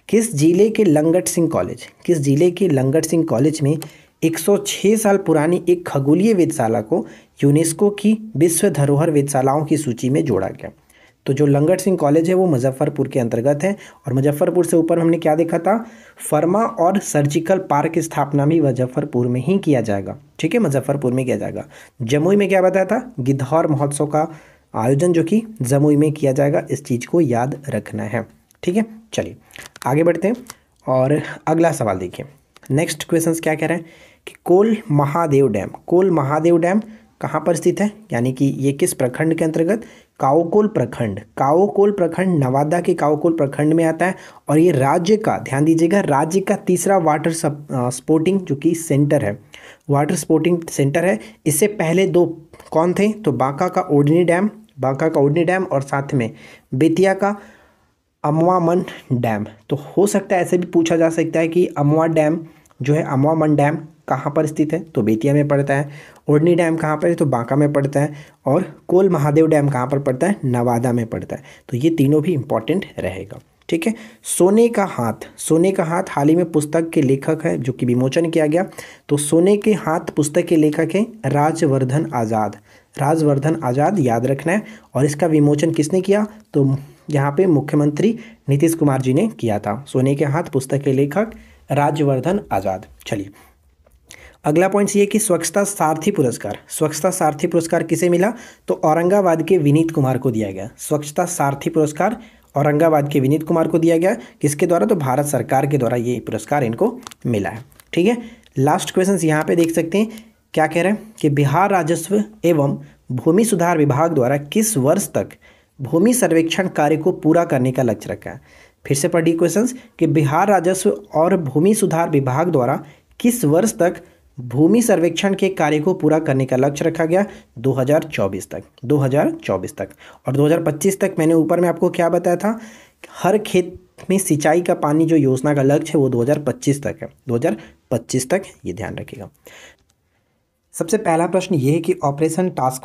किस जिले के लंगट सिंह कॉलेज, किस जिले के लंगट सिंह कॉलेज में 106 साल पुरानी एक खगोलीय वेधशाला को यूनेस्को की विश्व धरोहर वेधशालाओं की सूची में जोड़ा गया, तो जो लंगट सिंह कॉलेज है वो मुजफ्फरपुर के अंतर्गत है, और मुजफ्फरपुर से ऊपर हमने क्या देखा था, फर्मा और सर्जिकल पार्क की स्थापना भी मुजफ्फरपुर में ही किया जाएगा। ठीक है, मुजफ्फरपुर में किया जाएगा। जमुई में क्या बताया था, गिद्धौर महोत्सव का आयोजन जो कि जमुई में किया जाएगा, इस चीज़ को याद रखना है। ठीक है, चलिए आगे बढ़ते हैं और अगला सवाल देखिए। नेक्स्ट क्वेश्चन क्या कह रहे हैं कि कोल महादेव डैम कहाँ पर स्थित है, यानी कि ये किस प्रखंड के अंतर्गत, काओकोल प्रखंड नवादा के काओकोल प्रखंड में आता है, और ये राज्य का, ध्यान दीजिएगा, राज्य का तीसरा वाटर स्पोर्टिंग जो कि सेंटर है, वाटर स्पोर्टिंग सेंटर है। इससे पहले दो कौन थे, तो बांका का ओडनी डैम और साथ में बेतिया का अमवामन डैम। तो हो सकता है ऐसे भी पूछा जा सकता है कि अमवामन डैम कहाँ पर स्थित है, तो बेतिया में पड़ता है। ओडनी डैम कहाँ पर है, तो बांका में पड़ता है। और कोल महादेव डैम कहाँ पर पड़ता है, नवादा में पड़ता है। तो ये तीनों भी इंपॉर्टेंट रहेगा। ठीक है, सोने का हाथ हाल ही में पुस्तक के लेखक है जो कि विमोचन किया गया। तो सोने के हाथ पुस्तक के लेखक हैं राजवर्धन आज़ाद, याद रखना है। और इसका विमोचन किसने किया, तो यहाँ पे मुख्यमंत्री नीतीश कुमार जी ने किया था। सोने के हाथ पुस्तक के लेखक राजवर्धन आज़ाद। चलिए अगला पॉइंट ये कि स्वच्छता सारथी पुरस्कार किसे मिला, तो औरंगाबाद के विनीत कुमार को दिया गया। स्वच्छता सारथी पुरस्कार औरंगाबाद के विनीत कुमार को दिया गया, किसके द्वारा, तो भारत सरकार के द्वारा ये पुरस्कार इनको मिला है। ठीक है, लास्ट क्वेश्चन यहाँ पे देख सकते हैं क्या कह रहे हैं कि बिहार राजस्व एवं भूमि सुधार विभाग द्वारा किस वर्ष तक भूमि सर्वेक्षण कार्य को पूरा करने का लक्ष्य रखा है। फिर से पढ़िए क्वेश्चंस कि बिहार राजस्व और भूमि सुधार विभाग द्वारा किस वर्ष तक भूमि सर्वेक्षण के कार्य को पूरा करने का लक्ष्य रखा गया, 2024 तक। और 2025 तक मैंने ऊपर में आपको क्या बताया था, हर खेत में सिंचाई का पानी जो योजना का लक्ष्य है वो 2025 तक है, 2025 तक, ये ध्यान रखिएगा। सबसे पहला प्रश्न ये है कि ऑपरेशन टास्क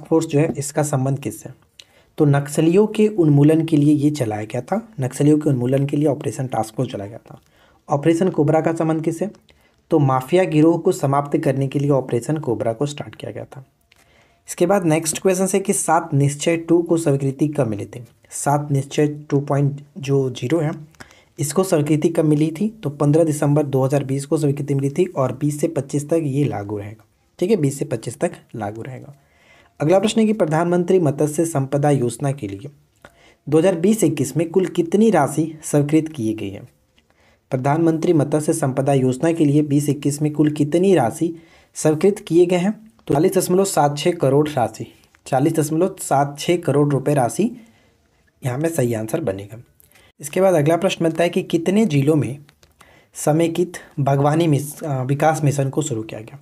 फोर्स जो है इसका संबंध किससे, तो नक्सलियों के उन्मूलन के लिए ये चलाया गया था। नक्सलियों के उन्मूलन के लिए ऑपरेशन टास्क फोर्स चलाया गया था। ऑपरेशन कोबरा का संबंध किससे, तो माफिया गिरोह को समाप्त करने के लिए ऑपरेशन कोबरा को स्टार्ट किया गया था। इसके बाद नेक्स्ट क्वेश्चन है कि 7 निश्चय 2 को स्वीकृति कब मिली थी। 7 निश्चय 2.0 है, इसको स्वीकृति कब मिली थी, तो 15 दिसंबर 2020 को स्वीकृति मिली थी और 20 से 25 तक ये लागू रहेगा। ठीक है, 20 से 25 तक लागू रहेगा। अगला प्रश्न है कि प्रधानमंत्री मत्स्य संपदा योजना के लिए 2020-21 में कुल कितनी राशि स्वीकृत की गई है। प्रधानमंत्री मत्स्य संपदा योजना के लिए 2021 में कुल कितनी राशि स्वीकृत किए गए हैं, तो 40.76 करोड़ राशि, 40.76 करोड़ रुपए राशि यहाँ में सही आंसर बनेगा। इसके बाद अगला प्रश्न बनता है कि कितने जिलों में समेकित बागवानी विकास मिशन को शुरू किया गया।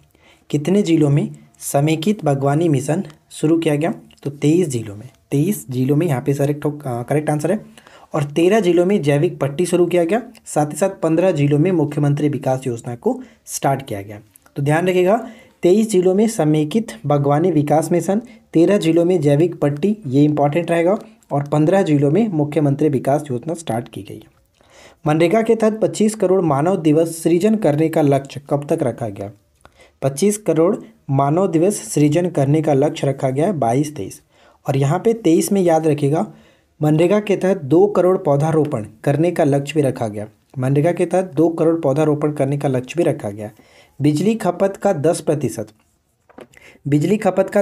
कितने जिलों में समेकित बागवानी मिशन शुरू किया गया, तो 23 जिलों में यहाँ पे करेक्ट आंसर है। और 13 जिलों में जैविक पट्टी शुरू किया गया, साथ ही साथ 15 जिलों में मुख्यमंत्री विकास योजना को स्टार्ट किया गया। तो ध्यान रखिएगा, 23 जिलों में समेकित बागवानी विकास मिशन, 13 जिलों में जैविक पट्टी, ये इंपॉर्टेंट रहेगा, और 15 जिलों में मुख्यमंत्री विकास योजना स्टार्ट की गई है। मनरेगा के तहत 25 करोड़ मानव दिवस सृजन करने का लक्ष्य कब तक रखा गया। 25 करोड़ मानव दिवस सृजन करने का लक्ष्य रखा गया है 22-23, और यहाँ पे 23 में याद रखिएगा मनरेगा के तहत 2 करोड़ पौधारोपण करने का लक्ष्य भी रखा गया। मनरेगा के तहत 2 करोड़ पौधारोपण करने का लक्ष्य भी रखा गया। बिजली खपत का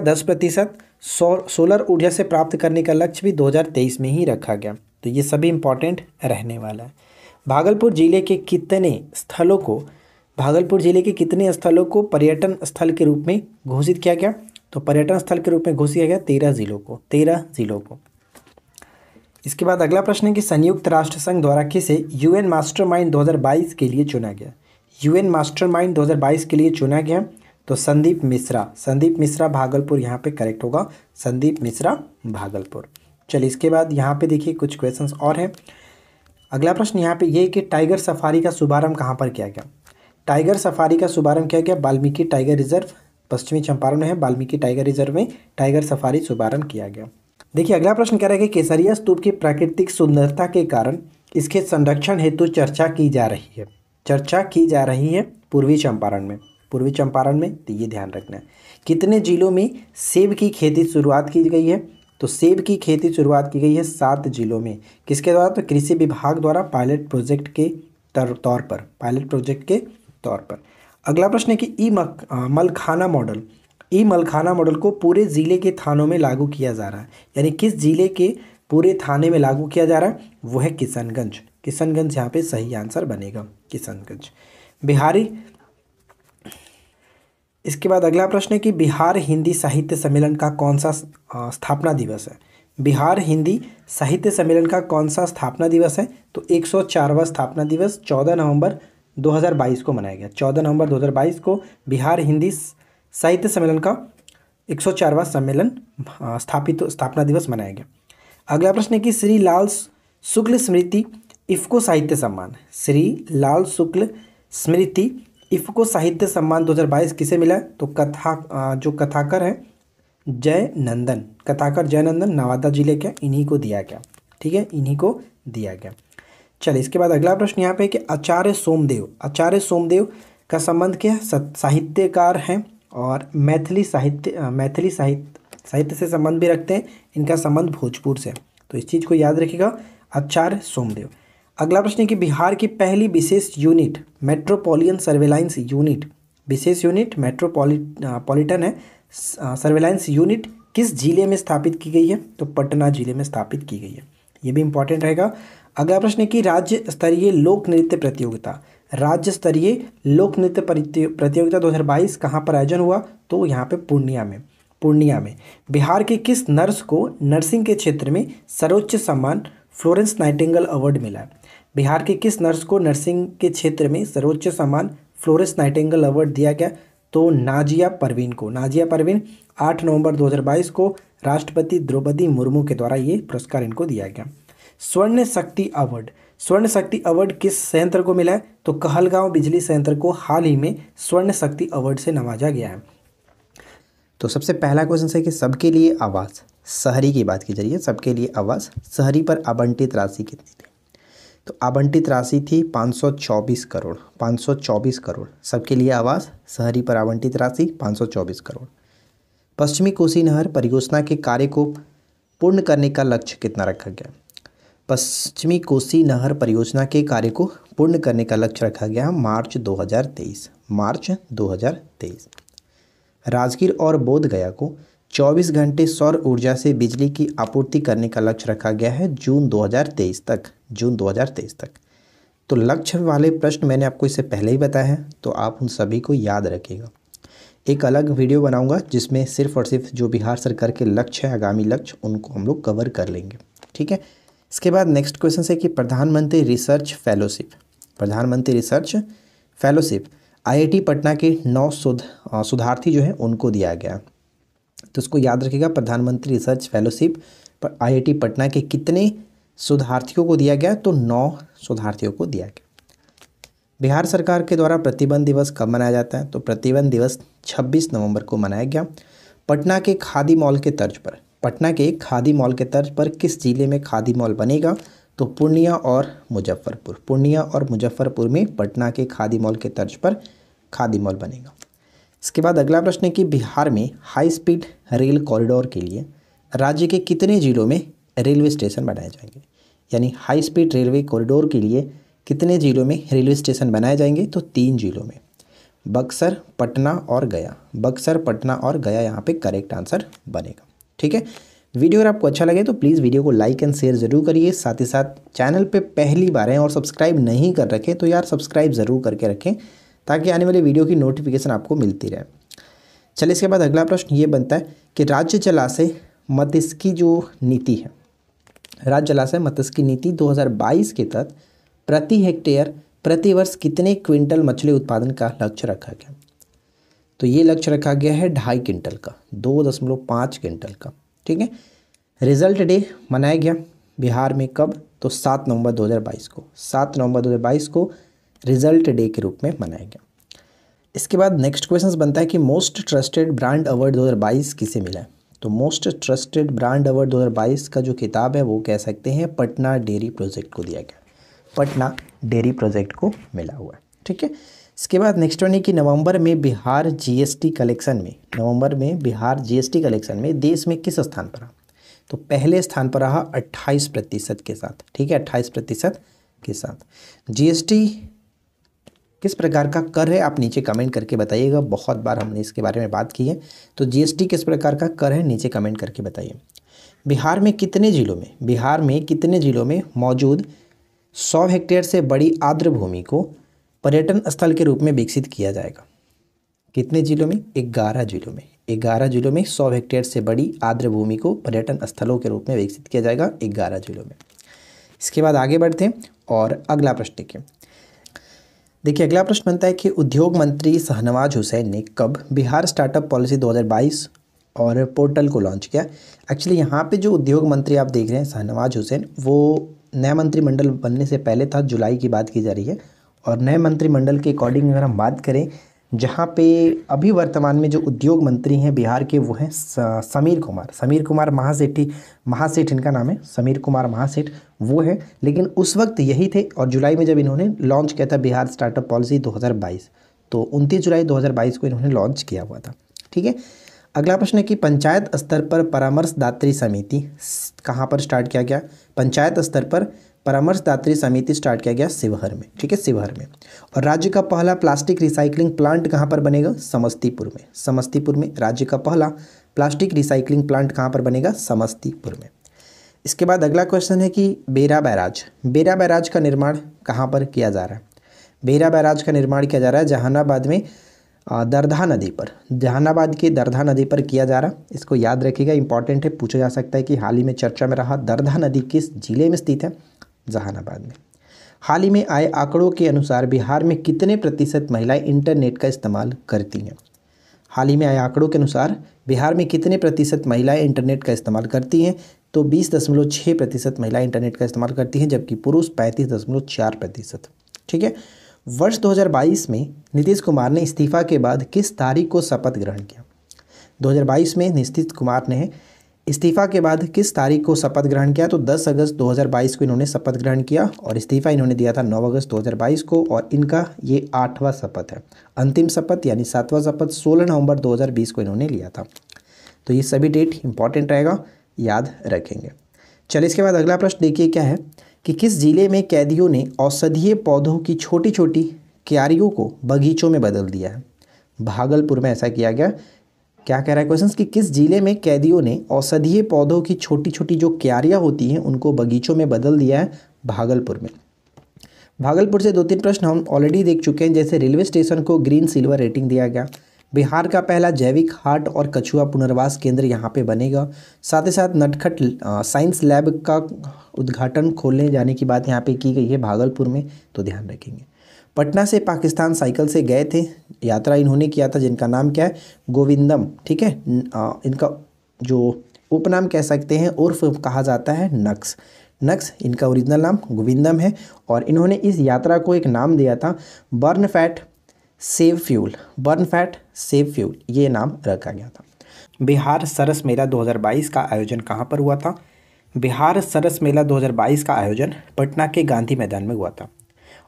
10% सोलर ऊर्जा से प्राप्त करने का लक्ष्य भी 2023 में ही रखा गया। तो ये सभी इंपॉर्टेंट रहने वाला है। भागलपुर जिले के कितने स्थलों को पर्यटन स्थल के रूप में घोषित किया गया, तो पर्यटन स्थल के रूप में घोषित किया गया 13 जिलों को। इसके बाद अगला प्रश्न है कि संयुक्त राष्ट्र संघ द्वारा किसे यूएन मास्टरमाइंड 2022 के लिए चुना गया। यूएन मास्टरमाइंड 2022 के लिए चुना गया, तो संदीप मिश्रा भागलपुर यहाँ पे करेक्ट होगा, संदीप मिश्रा भागलपुर। चलिए इसके बाद यहाँ पे देखिए कुछ क्वेश्चंस और हैं। अगला प्रश्न यहाँ पे ये कि टाइगर सफारी का शुभारंभ कहाँ पर किया गया। टाइगर सफारी का शुभारंभ किया गया वाल्मीकि टाइगर रिजर्व, पश्चिमी चंपारण में है। वाल्मीकि टाइगर रिजर्व में टाइगर सफारी शुभारंभ किया गया। देखिए अगला प्रश्न कह रहा है कि केसरिया स्तूप की प्राकृतिक सुंदरता के कारण इसके संरक्षण हेतु चर्चा की जा रही है पूर्वी चंपारण में, तो ये ध्यान रखना है। कितने जिलों में सेब की खेती शुरुआत की गई है, तो सेब की खेती शुरुआत की गई है 7 जिलों में, किसके द्वारा? तो कृषि विभाग द्वारा पायलट प्रोजेक्ट के तौर पर। अगला प्रश्न है कि ई मलखाना मॉडल को पूरे ज़िले के थानों में लागू किया जा रहा है, यानी किस ज़िले के पूरे थाने में लागू किया जा रहा है? वो है किशनगंज। किशनगंज यहाँ पे सही आंसर बनेगा, किशनगंज। बिहारी इसके बाद अगला प्रश्न है कि बिहार हिंदी साहित्य सम्मेलन का कौन सा स्थापना दिवस है? बिहार हिंदी साहित्य सम्मेलन का कौन सा स्थापना दिवस है? तो 104वां स्थापना दिवस 14 नवंबर 2022 को मनाया गया। 14 नवंबर 2022 को बिहार हिंदी साहित्य सम्मेलन का 104वां स्थापना दिवस मनाया गया। अगला प्रश्न है कि श्री लाल शुक्ल स्मृति इफ़को साहित्य सम्मान, श्री लाल शुक्ल स्मृति इफ़को साहित्य सम्मान 2022 किसे मिला है? तो कथाकार हैं कथाकार जयनंदन नवादा जिले के, इन्हीं को दिया गया। ठीक है, इन्हीं को दिया गया। चलिए इसके बाद अगला प्रश्न यहाँ पे कि आचार्य सोमदेव का संबंध क्या है? साहित्यकार हैं और मैथिली साहित्य से संबंध भी रखते हैं। इनका संबंध भोजपुर से, तो इस चीज़ को याद रखिएगा, आचार्य सोमदेव। अगला प्रश्न है कि बिहार की पहली विशेष यूनिट मेट्रोपॉलिटन सर्वेलांस यूनिट, विशेष यूनिट मेट्रोपॉलिटन है सर्वेलांस यूनिट किस जिले में स्थापित की गई है? तो पटना जिले में स्थापित की गई है, ये भी इंपॉर्टेंट रहेगा। अगला प्रश्न है कि राज्य स्तरीय लोक नृत्य प्रतियोगिता 2022 कहाँ पर आयोजन हुआ? तो यहाँ पे पूर्णिया में। बिहार के किस नर्स को नर्सिंग के क्षेत्र में सर्वोच्च सम्मान फ्लोरेंस नाइटिंगेल अवार्ड मिला है? बिहार के किस नर्स को नर्सिंग के क्षेत्र में सर्वोच्च सम्मान फ्लोरेंस नाइटिंगेल अवार्ड दिया गया? तो नाजिया परवीन 8 नवंबर 2022 को राष्ट्रपति द्रौपदी मुर्मू के द्वारा ये पुरस्कार इनको दिया गया। स्वर्ण शक्ति अवार्ड किस संयंत्र को मिला है? तो कहलगांव बिजली संयंत्र को हाल ही में स्वर्ण शक्ति अवार्ड से नवाजा गया है। तो सबसे पहला क्वेश्चन है कि सबके लिए आवास शहरी की बात की जा रही है, सबके लिए आवास शहरी पर आवंटित राशि कितनी थी? तो आवंटित राशि थी 524 करोड़। सबके लिए आवास शहरी पर आवंटित राशि 524 करोड़। पश्चिमी कोसी नहर परियोजना के कार्य को पूर्ण करने का लक्ष्य कितना रखा गया? पश्चिमी कोसी नहर परियोजना के कार्य को पूर्ण करने का लक्ष्य रखा गया मार्च 2023। राजगीर और बोध गया को 24 घंटे सौर ऊर्जा से बिजली की आपूर्ति करने का लक्ष्य रखा गया है जून 2023 तक। तो लक्ष्य वाले प्रश्न मैंने आपको इससे पहले ही बताया है, तो आप उन सभी को याद रखिएगा। एक अलग वीडियो बनाऊंगा जिसमें सिर्फ और सिर्फ जो बिहार सरकार के लक्ष्य है, आगामी लक्ष्य, उनको हम लोग कवर कर लेंगे। ठीक है, इसके बाद नेक्स्ट क्वेश्चन है कि प्रधानमंत्री रिसर्च फेलोशिप IIT पटना के 9 शोधार्थी जो है उनको दिया गया। तो इसको याद रखिएगा, प्रधानमंत्री रिसर्च फेलोशिप पर IIT पटना के कितने शोधार्थियों को दिया गया? तो 9 शोधार्थियों को दिया गया। बिहार सरकार के द्वारा प्रतिबंध दिवस कब मनाया जाता है? तो प्रतिबंध दिवस 26 नवंबर को मनाया गया। पटना के खादी मॉल के तर्ज पर किस जिले में खादी मॉल बनेगा? तो पूर्णिया और मुजफ्फरपुर में पटना के खादी मॉल के तर्ज पर खादी मॉल बनेगा। इसके बाद अगला प्रश्न है कि बिहार में हाई स्पीड रेल कॉरिडोर के लिए राज्य के कितने जिलों में रेलवे स्टेशन बनाए जाएंगे? यानी हाई स्पीड रेलवे कॉरिडोर के लिए कितने जिलों में रेलवे स्टेशन बनाए जाएंगे? तो 3 जिलों में, बक्सर, पटना और गया यहाँ पे करेक्ट आंसर बनेगा। ठीक है, वीडियो अगर आपको अच्छा लगे तो प्लीज़ वीडियो को लाइक एंड शेयर ज़रूर करिए। साथ ही साथ चैनल पे पहली बार हैं और सब्सक्राइब नहीं कर रखे तो यार सब्सक्राइब ज़रूर करके रखें ताकि आने वाली वीडियो की नोटिफिकेशन आपको मिलती रहे। चलिए इसके बाद अगला प्रश्न ये बनता है कि राज्य जलाशय मत्स्यिकी नीति 2022 के तहत प्रति हेक्टेयर प्रति वर्ष कितने क्विंटल मछली उत्पादन का लक्ष्य रखा गया? तो ये लक्ष्य रखा गया है 2.5 क्विंटल का, 2.5 क्विंटल का। ठीक है, रिजल्ट डे मनाया गया बिहार में कब? तो 7 नवंबर 2022 को रिजल्ट डे के रूप में मनाया गया। इसके बाद नेक्स्ट क्वेश्चन बनता है कि मोस्ट ट्रस्टेड ब्रांड अवार्ड 2022 किसे मिला है? तो मोस्ट ट्रस्टेड ब्रांड अवार्ड 2022 का जो खिताब है वो कह सकते हैं पटना डेयरी प्रोजेक्ट को दिया गया, पटना डेयरी प्रोजेक्ट को मिला हुआ है। ठीक है, इसके बाद नेक्स्ट वन है कि नवंबर में बिहार जीएसटी कलेक्शन में देश में किस स्थान पर रहा? तो पहले स्थान पर रहा 28% के साथ। ठीक है, 28% के साथ। जीएसटी किस प्रकार का कर है, आप नीचे कमेंट करके बताइएगा। बहुत बार हमने इसके बारे में बात की है, तो जीएसटी किस प्रकार का कर है, नीचे कमेंट करके बताइए। बिहार में कितने जिलों में मौजूद 100 हेक्टेयर से बड़ी आर्द्र भूमि को पर्यटन स्थल के रूप में विकसित किया जाएगा? कितने जिलों में? 11 जिलों में। 11 जिलों में 100 हेक्टेयर से बड़ी आर्द्र भूमि को पर्यटन स्थलों के रूप में विकसित किया जाएगा 11 जिलों में। इसके बाद आगे बढ़ते हैं और अगला प्रश्न देखिए। अगला प्रश्न बनता है कि उद्योग मंत्री शाहनवाज हुसैन ने कब बिहार स्टार्टअप पॉलिसी 2022 और पोर्टल को लॉन्च किया? एक्चुअली यहाँ पे जो उद्योग मंत्री आप देख रहे हैं शाहनवाज हुसैन, वो नया मंत्रिमंडल बनने से पहले था, जुलाई की बात की जा रही है। और नए मंत्रिमंडल के अकॉर्डिंग अगर हम बात करें, जहाँ पे अभी वर्तमान में जो उद्योग मंत्री हैं बिहार के, वो हैं समीर कुमार महासेठ इनका नाम है, समीर कुमार महासेठ वो है। लेकिन उस वक्त यही थे, और जुलाई में जब इन्होंने लॉन्च किया था बिहार स्टार्टअप पॉलिसी 2022, तो 29 जुलाई 2022 को इन्होंने लॉन्च किया हुआ था। ठीक है, अगला प्रश्न है कि पंचायत स्तर पर परामर्शदात्री समिति कहाँ पर स्टार्ट किया गया? पंचायत स्तर पर परामर्शदात्री समिति स्टार्ट किया गया शिवहर में। ठीक है, शिवहर में। और राज्य का पहला प्लास्टिक रिसाइकलिंग प्लांट कहाँ पर बनेगा? समस्तीपुर में राज्य का पहला प्लास्टिक रिसाइकलिंग प्लांट कहाँ पर बनेगा? समस्तीपुर में। इसके बाद अगला क्वेश्चन है कि बेरा बैराज का निर्माण कहाँ पर किया जा रहा है? बेरा बैराज का निर्माण किया जा रहा है जहानाबाद में दरधा नदी पर, जहानाबाद की दरधा नदी पर किया जा रहा। इसको याद रखिएगा, इंपॉर्टेंट है, पूछा जा सकता है कि हाल ही में चर्चा में रहा दरधा नदी किस जिले में स्थित है? जहानाबाद में। हाल ही में आए आंकड़ों के अनुसार बिहार में कितने प्रतिशत महिलाएं इंटरनेट का इस्तेमाल करती हैं? हाल ही में आए आंकड़ों के अनुसार बिहार में कितने प्रतिशत महिलाएं इंटरनेट का इस्तेमाल करती हैं? तो 20.6% महिलाएं इंटरनेट का इस्तेमाल करती हैं, जबकि पुरुष 35.4%। ठीक है, वर्ष 2022 में नीतीश कुमार ने इस्तीफा के बाद किस तारीख को शपथ ग्रहण किया? 2022 में नीतीश कुमार ने इस्तीफा के बाद किस तारीख को शपथ ग्रहण किया? तो 10 अगस्त 2022 को इन्होंने शपथ ग्रहण किया, और इस्तीफा इन्होंने दिया था 9 अगस्त 2022 को, और इनका ये 8वां शपथ है। अंतिम शपथ यानी 7वां शपथ 16 नवंबर 2020 को इन्होंने लिया था। तो ये सभी डेट इंपॉर्टेंट रहेगा, याद रखेंगे। चलिए, इसके बाद अगला प्रश्न देखिए क्या है कि किस जिले में कैदियों ने औषधीय पौधों की छोटी छोटी क्यारियों को बगीचों में बदल दिया है? भागलपुर में ऐसा किया गया। क्या कह रहा है क्वेश्चन कि किस जिले में कैदियों ने औषधीय पौधों की छोटी छोटी जो क्यारियां होती हैं उनको बगीचों में बदल दिया है? भागलपुर में। भागलपुर से 2-3 प्रश्न हम ऑलरेडी देख चुके हैं, जैसे रेलवे स्टेशन को ग्रीन सिल्वर रेटिंग दिया गया, बिहार का पहला जैविक हाट और कछुआ पुनर्वास केंद्र यहाँ पे बनेगा, साथ ही साथ नटखट साइंस लैब का उद्घाटन खोलने जाने की बात यहाँ पे की गई है भागलपुर में, तो ध्यान रखेंगे। पटना से पाकिस्तान साइकिल से गए थे, यात्रा इन्होंने किया था, जिनका नाम क्या है? गोविंदम। ठीक है, इनका जो उपनाम कह सकते हैं, उर्फ कहा जाता है नक्स, इनका ओरिजिनल नाम गोविंदम है। और इन्होंने इस यात्रा को एक नाम दिया था बर्न फैट सेव फ्यूल, ये नाम रखा गया था। बिहार सरस मेला 2022 का आयोजन कहाँ पर हुआ था? बिहार सरस मेला 2022 का आयोजन पटना के गांधी मैदान में हुआ था,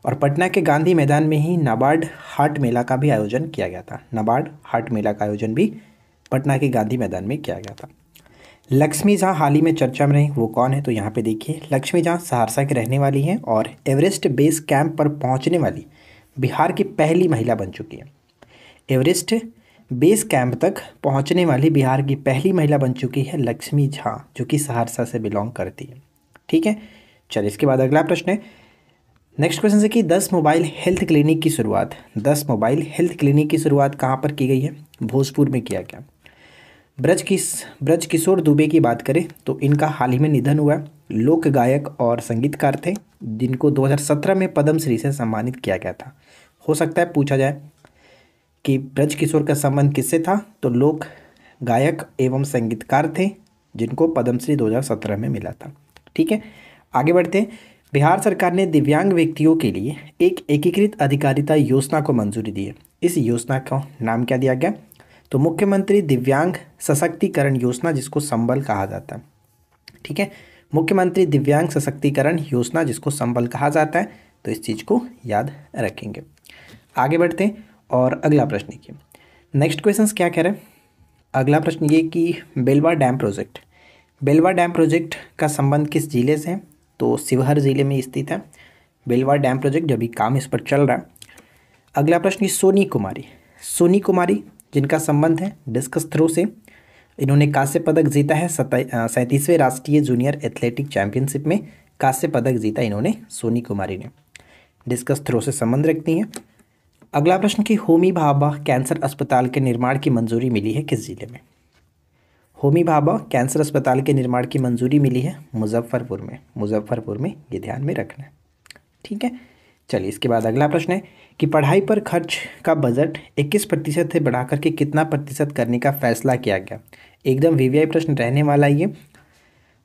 और पटना के गांधी मैदान में ही नाबार्ड हाट मेला का भी आयोजन किया गया था। नाबार्ड हाट मेला का आयोजन भी पटना के गांधी मैदान में किया गया था। लक्ष्मी जहाँ हाल ही में चर्चा में रही, वो कौन है? तो यहाँ पे देखिए, लक्ष्मी जहाँ सहरसा की रहने वाली हैं और एवरेस्ट बेस कैंप पर पहुँचने वाली बिहार की पहली महिला बन चुकी है। एवरेस्ट बेस कैंप तक पहुँचने वाली बिहार की पहली महिला बन चुकी है लक्ष्मी झा, जो कि सहरसा से बिलोंग करती है। ठीक है, चलिए, इसके बाद अगला प्रश्न है। नेक्स्ट क्वेश्चन है कि 10 मोबाइल हेल्थ क्लिनिक की शुरुआत कहाँ पर की गई है? भोजपुर में किया गया। ब्रज किशोर दुबे की बात करें तो इनका हाल ही में निधन हुआ। लोक गायक और संगीतकार थे, जिनको 2017 में पद्मश्री से सम्मानित किया गया था। हो सकता है पूछा जाए कि ब्रज किशोर का संबंध किससे था? तो लोक गायक एवं संगीतकार थे, जिनको पद्मश्री 2017 में मिला था। ठीक है, आगे बढ़ते हैं। बिहार सरकार ने दिव्यांग व्यक्तियों के लिए एक एकीकृत अधिकारिता योजना को मंजूरी दी है। इस योजना का नाम क्या दिया गया? तो मुख्यमंत्री दिव्यांग सशक्तिकरण योजना, जिसको संबल कहा जाता है। ठीक है, मुख्यमंत्री दिव्यांग सशक्तिकरण योजना, जिसको संबल कहा जाता है, तो इस चीज़ को याद रखेंगे। आगे बढ़ते हैं और अगला प्रश्न देखिए। नेक्स्ट क्वेश्चन क्या कह रहे हैं? अगला प्रश्न ये कि बेलवा बेलवा डैम प्रोजेक्ट का संबंध किस जिले से है? तो शिवहर जिले में स्थित है बेलवा डैम प्रोजेक्ट, जो अभी काम इस पर चल रहा है। अगला प्रश्न, सोनी कुमारी, सोनी कुमारी जिनका संबंध है डिस्कस थ्रो से, इन्होंने कांस्य पदक जीता है 37वें राष्ट्रीय जूनियर एथलेटिक चैंपियनशिप में कांस्य पदक जीता इन्होंने, सोनी कुमारी ने। डिस्कस थ्रो से संबंध रखती हैं। अगला प्रश्न कि होमी भाभा कैंसर अस्पताल के निर्माण की मंजूरी मिली है किस जिले में? होमी भाभा कैंसर अस्पताल के निर्माण की मंजूरी मिली है मुजफ्फरपुर में, मुजफ्फरपुर में, ये ध्यान में रखना है। ठीक है, चलिए इसके बाद अगला प्रश्न है कि पढ़ाई पर खर्च का बजट 21% से बढ़ाकर के कितना प्रतिशत करने का फैसला किया गया? एकदम वीवीआई प्रश्न रहने वाला ये।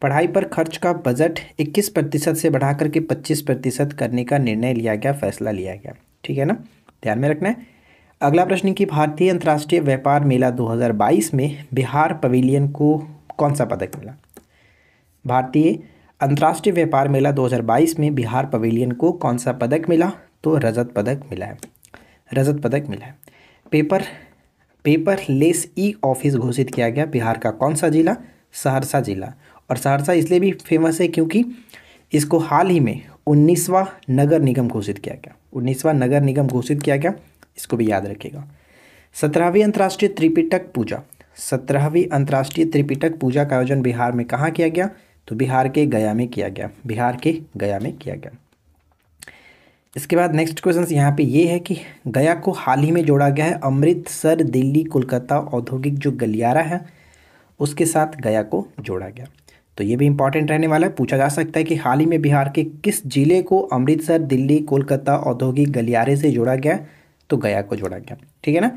पढ़ाई पर खर्च का बजट 21% से बढ़ाकर के 25% करने का निर्णय लिया गया, फैसला लिया गया। ठीक है ना, ध्यान में रखना है। अगला प्रश्न कि भारतीय अंतर्राष्ट्रीय व्यापार मेला 2022 में बिहार पवेलियन को कौन सा पदक मिला? भारतीय अंतर्राष्ट्रीय व्यापार मेला 2022 में बिहार पवेलियन को कौन सा पदक मिला? तो रजत पदक मिला है, रजत पदक मिला है। पेपरलेस ई ऑफिस घोषित किया गया बिहार का कौन सा जिला? सहरसा जिला। और सहरसा इसलिए भी फेमस है क्योंकि इसको हाल ही में 19वां नगर निगम घोषित किया गया, 19वां नगर निगम घोषित किया गया, इसको भी याद रखिएगा। 17वीं अंतर्राष्ट्रीय त्रिपिटक पूजा, 17वीं अंतर्राष्ट्रीय त्रिपिटक पूजा का आयोजन बिहार में कहाँ किया गया? तो बिहार के गया में किया गया, बिहार के गया में किया गया। इसके बाद नेक्स्ट क्वेश्चन यहाँ पे ये है कि गया को हाल ही में जोड़ा गया है अमृतसर दिल्ली कोलकाता औद्योगिक जो गलियारा है उसके साथ गया को जोड़ा गया। तो ये भी इंपॉर्टेंट रहने वाला है, पूछा जा सकता है कि हाल ही में बिहार के किस जिले को अमृतसर दिल्ली कोलकाता औद्योगिक गलियारे से जोड़ा गया? तो गया को जोड़ा गया। ठीक है ना।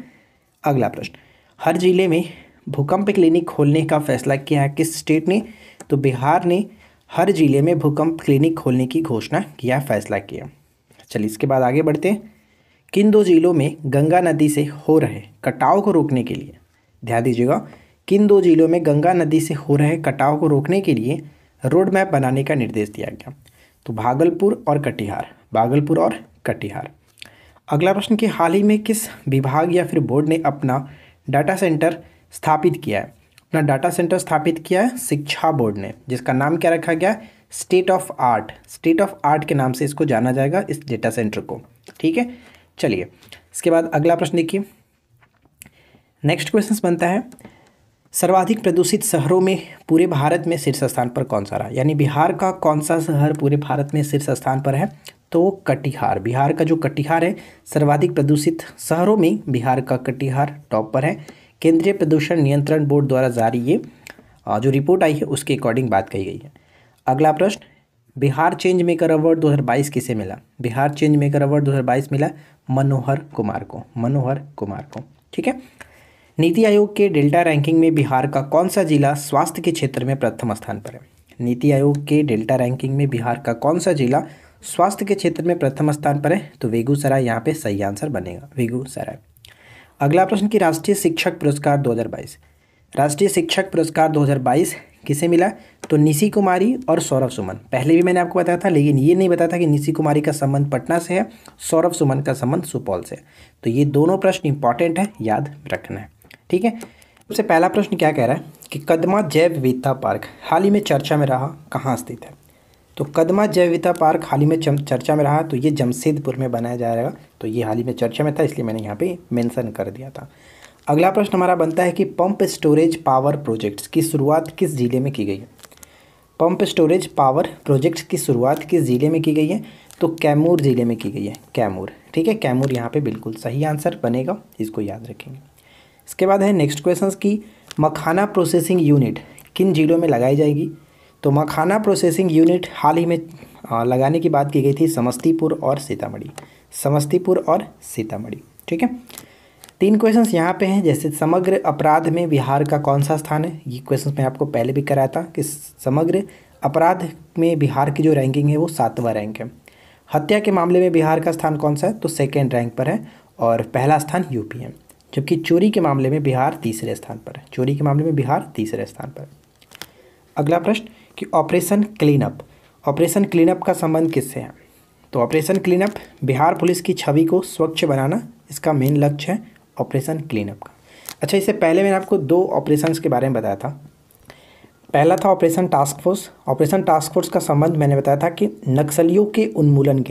अगला प्रश्न, हर जिले में भूकंप क्लिनिक खोलने का फैसला किया है किस स्टेट ने? तो बिहार ने हर जिले में भूकंप क्लिनिक खोलने की घोषणा किया, फैसला किया। चलिए इसके बाद आगे बढ़ते हैं। किन दो जिलों में गंगा नदी से हो रहे कटाव को रोकने के लिए, ध्यान दीजिएगा, किन दो जिलों में गंगा नदी से हो रहे कटाव को रोकने के लिए रोड मैप बनाने का निर्देश दिया गया? तो भागलपुर और कटिहार, भागलपुर और कटिहार। अगला प्रश्न कि हाल ही में किस विभाग या फिर बोर्ड ने अपना डाटा सेंटर स्थापित किया है? अपना डाटा सेंटर स्थापित किया है शिक्षा बोर्ड ने, जिसका नाम क्या रखा गया? State of art, state of art के नाम से इसको जाना जाएगा, इस डेटा सेंटर को। ठीक है, चलिए इसके बाद अगला प्रश्न देखिए। नेक्स्ट क्वेश्चन बनता है सर्वाधिक प्रदूषित शहरों में पूरे भारत में शीर्ष स्थान पर कौन सा रहा? यानी बिहार का कौन सा शहर पूरे भारत में शीर्ष स्थान पर है? तो कटिहार, बिहार का जो कटिहार है सर्वाधिक प्रदूषित शहरों में बिहार का कटिहार टॉप पर है। केंद्रीय प्रदूषण नियंत्रण बोर्ड द्वारा जारी ये जो रिपोर्ट आई है उसके अकॉर्डिंग बात कही गई है। अगला प्रश्न, बिहार चेंज मेकर अवार्ड 2022 किसे मिला? बिहार चेंज मेकर अवार्ड 2022 मिला मनोहर कुमार को, मनोहर कुमार को। ठीक है। नीति आयोग के डेल्टा रैंकिंग में बिहार का कौन सा जिला स्वास्थ्य के क्षेत्र में प्रथम स्थान पर है? नीति आयोग के डेल्टा रैंकिंग में बिहार का कौन सा जिला स्वास्थ्य के क्षेत्र में प्रथम स्थान पर है? तो बेगूसराय यहाँ पे सही आंसर बनेगा, बेगूसराय। अगला प्रश्न कि राष्ट्रीय शिक्षक पुरस्कार 2022, राष्ट्रीय शिक्षक पुरस्कार 2022 किसे मिला? तो निशी कुमारी और सौरभ सुमन। पहले भी मैंने आपको बताया था, लेकिन ये नहीं बताया था कि निशी कुमारी का संबंध पटना से है, सौरभ सुमन का संबंध सुपौल से। तो ये दोनों प्रश्न इंपॉर्टेंट है, याद रखना है। ठीक है। सबसे पहला प्रश्न क्या कह रहा है कि कदमा जैव विविधता पार्क हाल ही में चर्चा में रहा, कहाँ स्थित है? तो कदमा जैव विविधता पार्क हाल ही में चर्चा में रहा, तो ये जमशेदपुर में बनाया जाएगा। तो ये हाल ही में चर्चा में था, इसलिए मैंने यहाँ पे मेंशन कर दिया था। अगला प्रश्न हमारा बनता है कि पंप स्टोरेज पावर प्रोजेक्ट्स की शुरुआत किस जिले में की गई है? पंप स्टोरेज पावर प्रोजेक्ट्स की शुरुआत किस जिले में की गई है? तो कैमूर जिले में की गई है, कैमूर। ठीक है, कैमूर यहाँ पे बिल्कुल सही आंसर बनेगा, इसको याद रखेंगे। इसके बाद है नेक्स्ट क्वेश्चन की मखाना प्रोसेसिंग यूनिट किन जिलों में लगाई जाएगी? तो मखाना प्रोसेसिंग यूनिट हाल ही में लगाने की बात की गई थी समस्तीपुर और सीतामढ़ी, समस्तीपुर और सीतामढ़ी। ठीक है। 3 क्वेश्चंस यहाँ पे हैं, जैसे समग्र अपराध में बिहार का कौन सा स्थान है? ये क्वेश्चंस मैं आपको पहले भी कराया था कि समग्र अपराध में बिहार की जो रैंकिंग है वो 7वां रैंक है। हत्या के मामले में बिहार का स्थान कौन सा है? तो 2nd रैंक पर है और पहला स्थान यूपी है। जबकि चोरी के मामले में बिहार 3रे स्थान पर है, चोरी के मामले में बिहार 3रे स्थान पर है। अगला प्रश्न कि ऑपरेशन क्लीनअप, ऑपरेशन क्लीनअप का संबंध किससे है? तो ऑपरेशन क्लीनअप बिहार पुलिस की छवि को स्वच्छ बनाना इसका मेन लक्ष्य है ऑपरेशन क्लीनअप का। अच्छा, इससे पहले मैंने आपको 2 ऑपरेशंस के बारे में बताया था। पहला था operation task force. Operation task force का संबंध मैंने बताया था कि नक्सलियों के उन्मूलन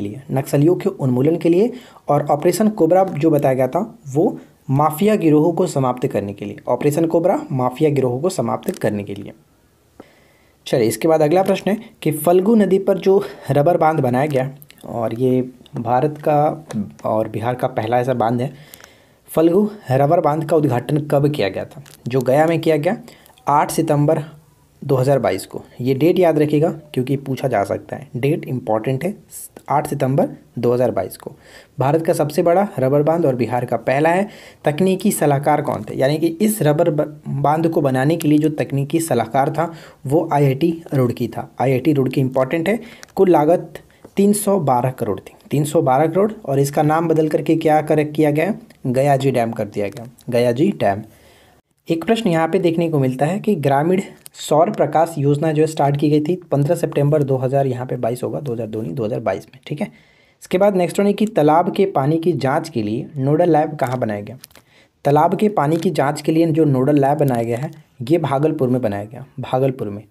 के लिए, और ऑपरेशन कोबरा जो बताया गया था वो माफिया गिरोहों को समाप्त करने के लिए। ऑपरेशन कोबरा माफिया गिरोहों को समाप्त करने के लिए। चलिए, इसके बाद अगला प्रश्न है कि फल्गु नदी पर जो रबर बांध बनाया गया, और ये भारत का और बिहार का पहला ऐसा बांध है। फल्गु रबर बांध का उद्घाटन कब किया गया था? जो गया में किया गया 8 सितंबर 2022 को। ये डेट याद रखिएगा क्योंकि पूछा जा सकता है, डेट इंपॉर्टेंट है। 8 सितंबर 2022 को भारत का सबसे बड़ा रबर बांध और बिहार का पहला है। तकनीकी सलाहकार कौन थे? यानी कि इस रबर बांध को बनाने के लिए जो तकनीकी सलाहकार था वो IIT रुड़की था। IIT रुड़की इंपॉर्टेंट है। कुल लागत 312 करोड़ थी, 312 करोड़, और इसका नाम बदल करके क्या किया गया? गयाजी डैम कर दिया गया, गयाजी डैम। एक प्रश्न यहाँ पे देखने को मिलता है कि ग्रामीण सौर प्रकाश योजना जो स्टार्ट की गई थी 15 सितंबर 2000 यहाँ पे 22 होगा, 2002 नहीं 2022 में, ठीक है। इसके बाद नेक्स्ट वन है कि तालाब के पानी की जांच के लिए नोडल लैब कहाँ बनाया गया? तालाब के पानी की जांच के लिए जो नोडल लैब बनाया गया है ये भागलपुर में बनाया गया, भागलपुर में।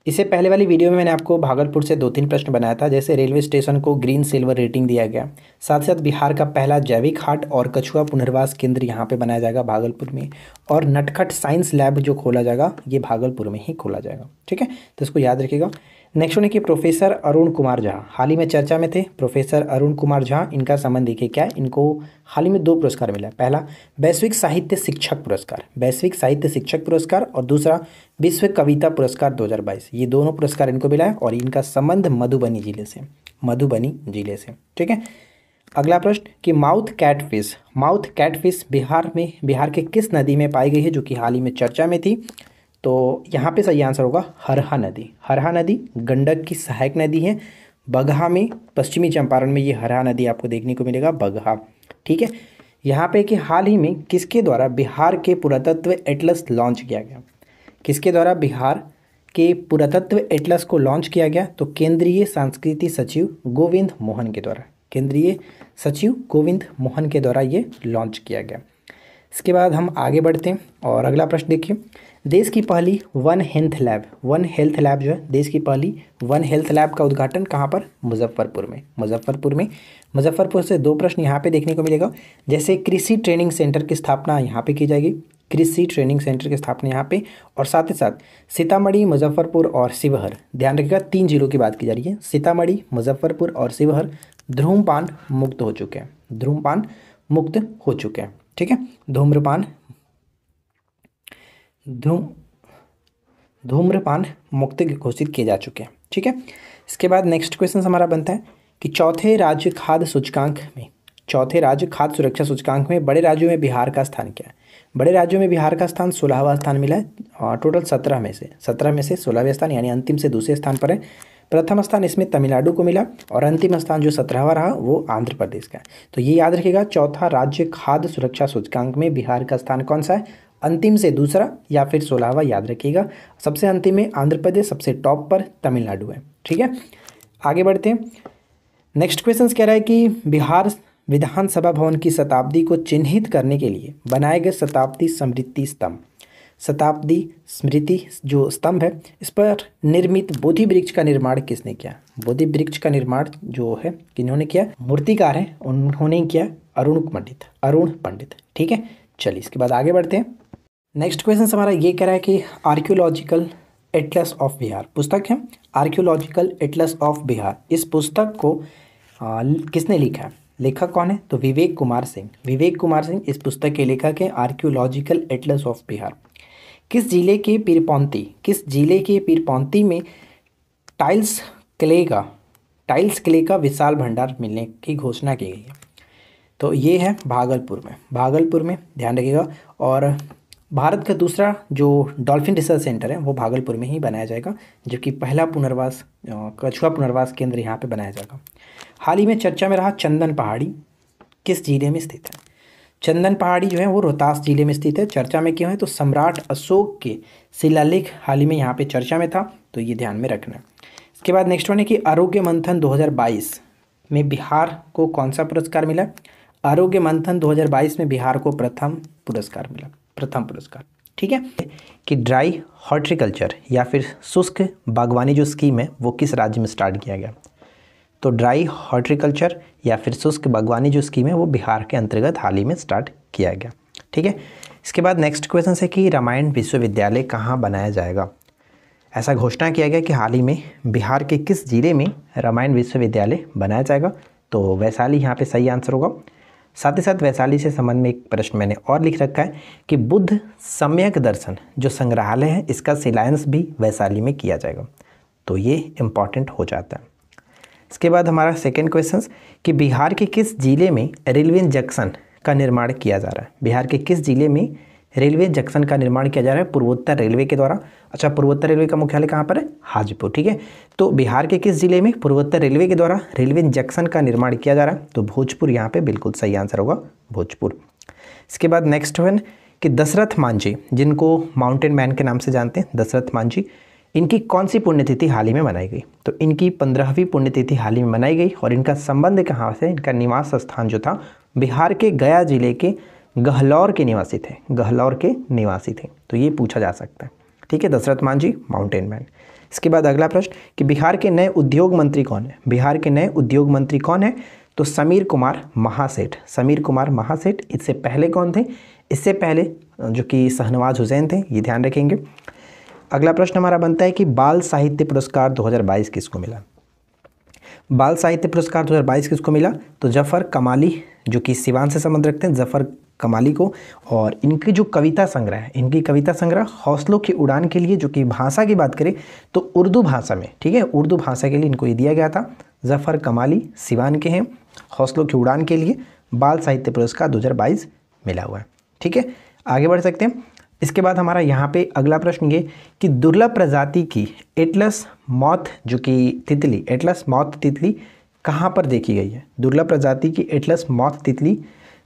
इससे पहले वाली वीडियो में मैंने आपको भागलपुर से 2-3 प्रश्न बनाया था, जैसे रेलवे स्टेशन को ग्रीन सिल्वर रेटिंग दिया गया। साथ साथ बिहार का पहला जैविक हाट और कछुआ पुनर्वास केंद्र यहाँ पे बनाया जाएगा भागलपुर में, और नटखट साइंस लैब जो खोला जाएगा ये भागलपुर में ही खोला जाएगा, ठीक है। तो इसको याद रखिएगा। नेक्स्ट वन है कि प्रोफेसर अरुण कुमार झा हाल ही में चर्चा में थे। प्रोफेसर अरुण कुमार झा, इनका संबंध देखिए क्या है। इनको हाल ही में 2 पुरस्कार मिला है। पहला वैश्विक साहित्य शिक्षक पुरस्कार, वैश्विक साहित्य शिक्षक पुरस्कार, और दूसरा विश्व कविता पुरस्कार 2022। ये दोनों पुरस्कार इनको मिला है, और इनका संबंध मधुबनी जिले से, मधुबनी जिले से, ठीक है। अगला प्रश्न कि माउथ कैटफिश बिहार के किस नदी में पाई गई है, जो कि हाल ही में चर्चा में थी? तो यहाँ पे सही आंसर होगा हरहा नदी। हरहा नदी गंडक की सहायक नदी है। बगहा में, पश्चिमी चंपारण में ये हरहा नदी आपको देखने को मिलेगा, बगहा, ठीक है। यहाँ पे कि हाल ही में किसके द्वारा बिहार के पुरातत्व एटलस लॉन्च किया गया? किसके द्वारा बिहार के पुरातत्व एटलस को लॉन्च किया गया? तो केंद्रीय संस्कृति सचिव गोविंद मोहन के द्वारा, केंद्रीय सचिव गोविंद मोहन के द्वारा ये लॉन्च किया गया। इसके बाद हम आगे बढ़ते हैं और अगला प्रश्न देखिए। देश की पहली वन हेल्थ लैब जो है, देश की पहली वन हेल्थ लैब का उद्घाटन कहाँ पर? मुजफ्फरपुर में, मुजफ्फरपुर से 2 प्रश्न यहाँ पे देखने को मिलेगा। जैसे कृषि ट्रेनिंग सेंटर की स्थापना यहाँ पे की जाएगी, कृषि ट्रेनिंग सेंटर की स्थापना यहाँ पे, और साथ ही साथ सीतामढ़ी, मुजफ्फरपुर और शिवहर, ध्यान रखिएगा 3 जिलों की बात की जा रही है। सीतामढ़ी, मुजफ्फरपुर और शिवहर धूम्रपान मुक्त हो चुके हैं, धूम्रपान मुक्त हो चुके हैं, ठीक है। धूम्रपान मुक्त घोषित किए जा चुके हैं, ठीक है। इसके बाद नेक्स्ट क्वेश्चन हमारा बनता है कि चौथे राज्य खाद्य सुरक्षा सूचकांक में बड़े राज्यों में बिहार का स्थान क्या है? बड़े राज्यों में बिहार का स्थान 16वां स्थान मिला है, और टोटल 17 में से 16वें स्थान, यानी अंतिम से दूसरे स्थान पर है। प्रथम स्थान इसमें तमिलनाडु को मिला, और अंतिम स्थान जो 17वां रहा वो आंध्र प्रदेश का है। तो ये याद रखिएगा, चौथा राज्य खाद्य सुरक्षा सूचकांक में बिहार का स्थान कौन सा है? अंतिम से दूसरा या फिर 16वां, याद रखिएगा। सबसे अंतिम में आंध्र प्रदेश, सबसे टॉप पर तमिलनाडु है, ठीक है। आगे बढ़ते हैं। नेक्स्ट क्वेश्चन कह रहा है कि बिहार विधानसभा भवन की शताब्दी को चिन्हित करने के लिए बनाए गए शताब्दी स्मृति जो स्तंभ है, इस पर निर्मित बोधि वृक्ष का निर्माण किसने किया? बोधि वृक्ष का निर्माण जो है किन्होंने किया? मूर्तिकार है, उन्होंने किया अरुण पंडित, ठीक है। चलिए, इसके बाद आगे बढ़ते हैं। नेक्स्ट क्वेश्चन हमारा ये कह रहा है कि आर्कियोलॉजिकल एटलस ऑफ बिहार पुस्तक है, आर्कियोलॉजिकल एटलस ऑफ बिहार। इस पुस्तक को किसने लिखा है? लेखक कौन है? तो विवेक कुमार सिंह इस पुस्तक के लेखक हैं। Archaeological Atlas of Bihar. किस जिले के पीरपौंती में टाइल्स क्ले का विशाल भंडार मिलने की घोषणा की गई है? तो ये है भागलपुर में, ध्यान रखिएगा। और भारत का दूसरा जो डॉल्फिन रिसर्च सेंटर है वो भागलपुर में ही बनाया जाएगा, जबकि पहला कछुआ पुनर्वास केंद्र यहाँ पे बनाया जाएगा। हाल ही में चर्चा में रहा चंदन पहाड़ी किस जिले में स्थित है? चंदन पहाड़ी जो है वो रोहतास जिले में स्थित है। चर्चा में क्यों है? तो सम्राट अशोक के शिलालेख हाल ही में यहाँ पे चर्चा में था, तो ये ध्यान में रखना है। इसके बाद नेक्स्ट वन है कि आरोग्य मंथन 2022 में बिहार को कौन सा पुरस्कार मिला? आरोग्य मंथन 2022 में बिहार को प्रथम पुरस्कार मिला, ठीक है, कि ड्राई हॉर्टिकल्चर या फिर शुष्क बागवानी जो स्कीम है वो किस राज्य में स्टार्ट किया गया। तो ड्राई हॉर्टिकल्चर या फिर शुष्क बागवानी जो स्कीम है वो बिहार के अंतर्गत हाल ही में स्टार्ट किया गया। ठीक है, इसके बाद नेक्स्ट क्वेश्चन है कि रामायण विश्वविद्यालय कहाँ बनाया जाएगा। ऐसा घोषणा किया गया कि हाल ही में बिहार के किस जिले में रामायण विश्वविद्यालय बनाया जाएगा। तो वैशाली यहाँ पे सही आंसर होगा। साथ ही साथ वैशाली से संबंध में एक प्रश्न मैंने और लिख रखा है कि बुद्ध सम्यक दर्शन जो संग्रहालय है इसका शिलान्यास भी वैशाली में किया जाएगा। तो ये इम्पॉर्टेंट हो जाता है। इसके बाद हमारा सेकेंड क्वेश्चन कि बिहार के किस जिले में रेलवे जंक्शन का निर्माण किया जा रहा है। बिहार के किस जिले में रेलवे जंक्शन का निर्माण किया जा रहा है पूर्वोत्तर रेलवे के द्वारा। अच्छा, पूर्वोत्तर रेलवे का मुख्यालय कहाँ पर है, हाजीपुर। ठीक है, तो बिहार के किस जिले में पूर्वोत्तर रेलवे के द्वारा रेलवे जंक्शन का निर्माण किया जा रहा है। तो भोजपुर यहाँ पे बिल्कुल सही आंसर होगा, भोजपुर। इसके बाद नेक्स्ट वन कि दशरथ मांझी, जिनको माउंटेन मैन के नाम से जानते हैं, दशरथ मांझी, इनकी कौन सी पुण्यतिथि हाल ही में मनाई गई। तो इनकी 15वीं पुण्यतिथि हाल ही में मनाई गई और इनका संबंध कहाँ से, इनका निवास स्थान जो था बिहार के गया जिले के गहलौर के निवासी थे, गहलौर के निवासी थे। तो ये पूछा जा सकता है। ठीक है, दशरथ मांझी माउंटेन मैन। इसके बाद अगला प्रश्न कि बिहार के नए उद्योग मंत्री कौन है। बिहार के नए उद्योग मंत्री कौन है। तो समीर कुमार महासेठ, समीर कुमार महासेठ। इससे पहले कौन थे, इससे पहले जो कि शहनवाज हुसैन थे, ये ध्यान रखेंगे। अगला प्रश्न हमारा बनता है कि बाल साहित्य पुरस्कार 2022 किसको मिला। बाल साहित्य पुरस्कार 2022 किसको मिला। तो जफ़र कमाली जो कि सिवान से संबंध रखते हैं, जफ़र कमाली को। और इनकी जो कविता संग्रह है, इनकी कविता संग्रह हौसलों की उड़ान के लिए, जो कि भाषा की बात करें तो उर्दू भाषा में, ठीक है, उर्दू भाषा के लिए इनको ये दिया गया था। जफ़र कमाली सिवान के हैं, हौसलों की उड़ान के लिए बाल साहित्य पुरस्कार 2022 मिला हुआ है। ठीक है, आगे बढ़ सकते हैं। इसके बाद हमारा यहाँ पे अगला प्रश्न ये कि दुर्लभ प्रजाति की एटलस मॉथ जो कि तितली, एटलस मॉथ तितली कहाँ पर देखी गई है। दुर्लभ प्रजाति की एटलस मॉथ तितली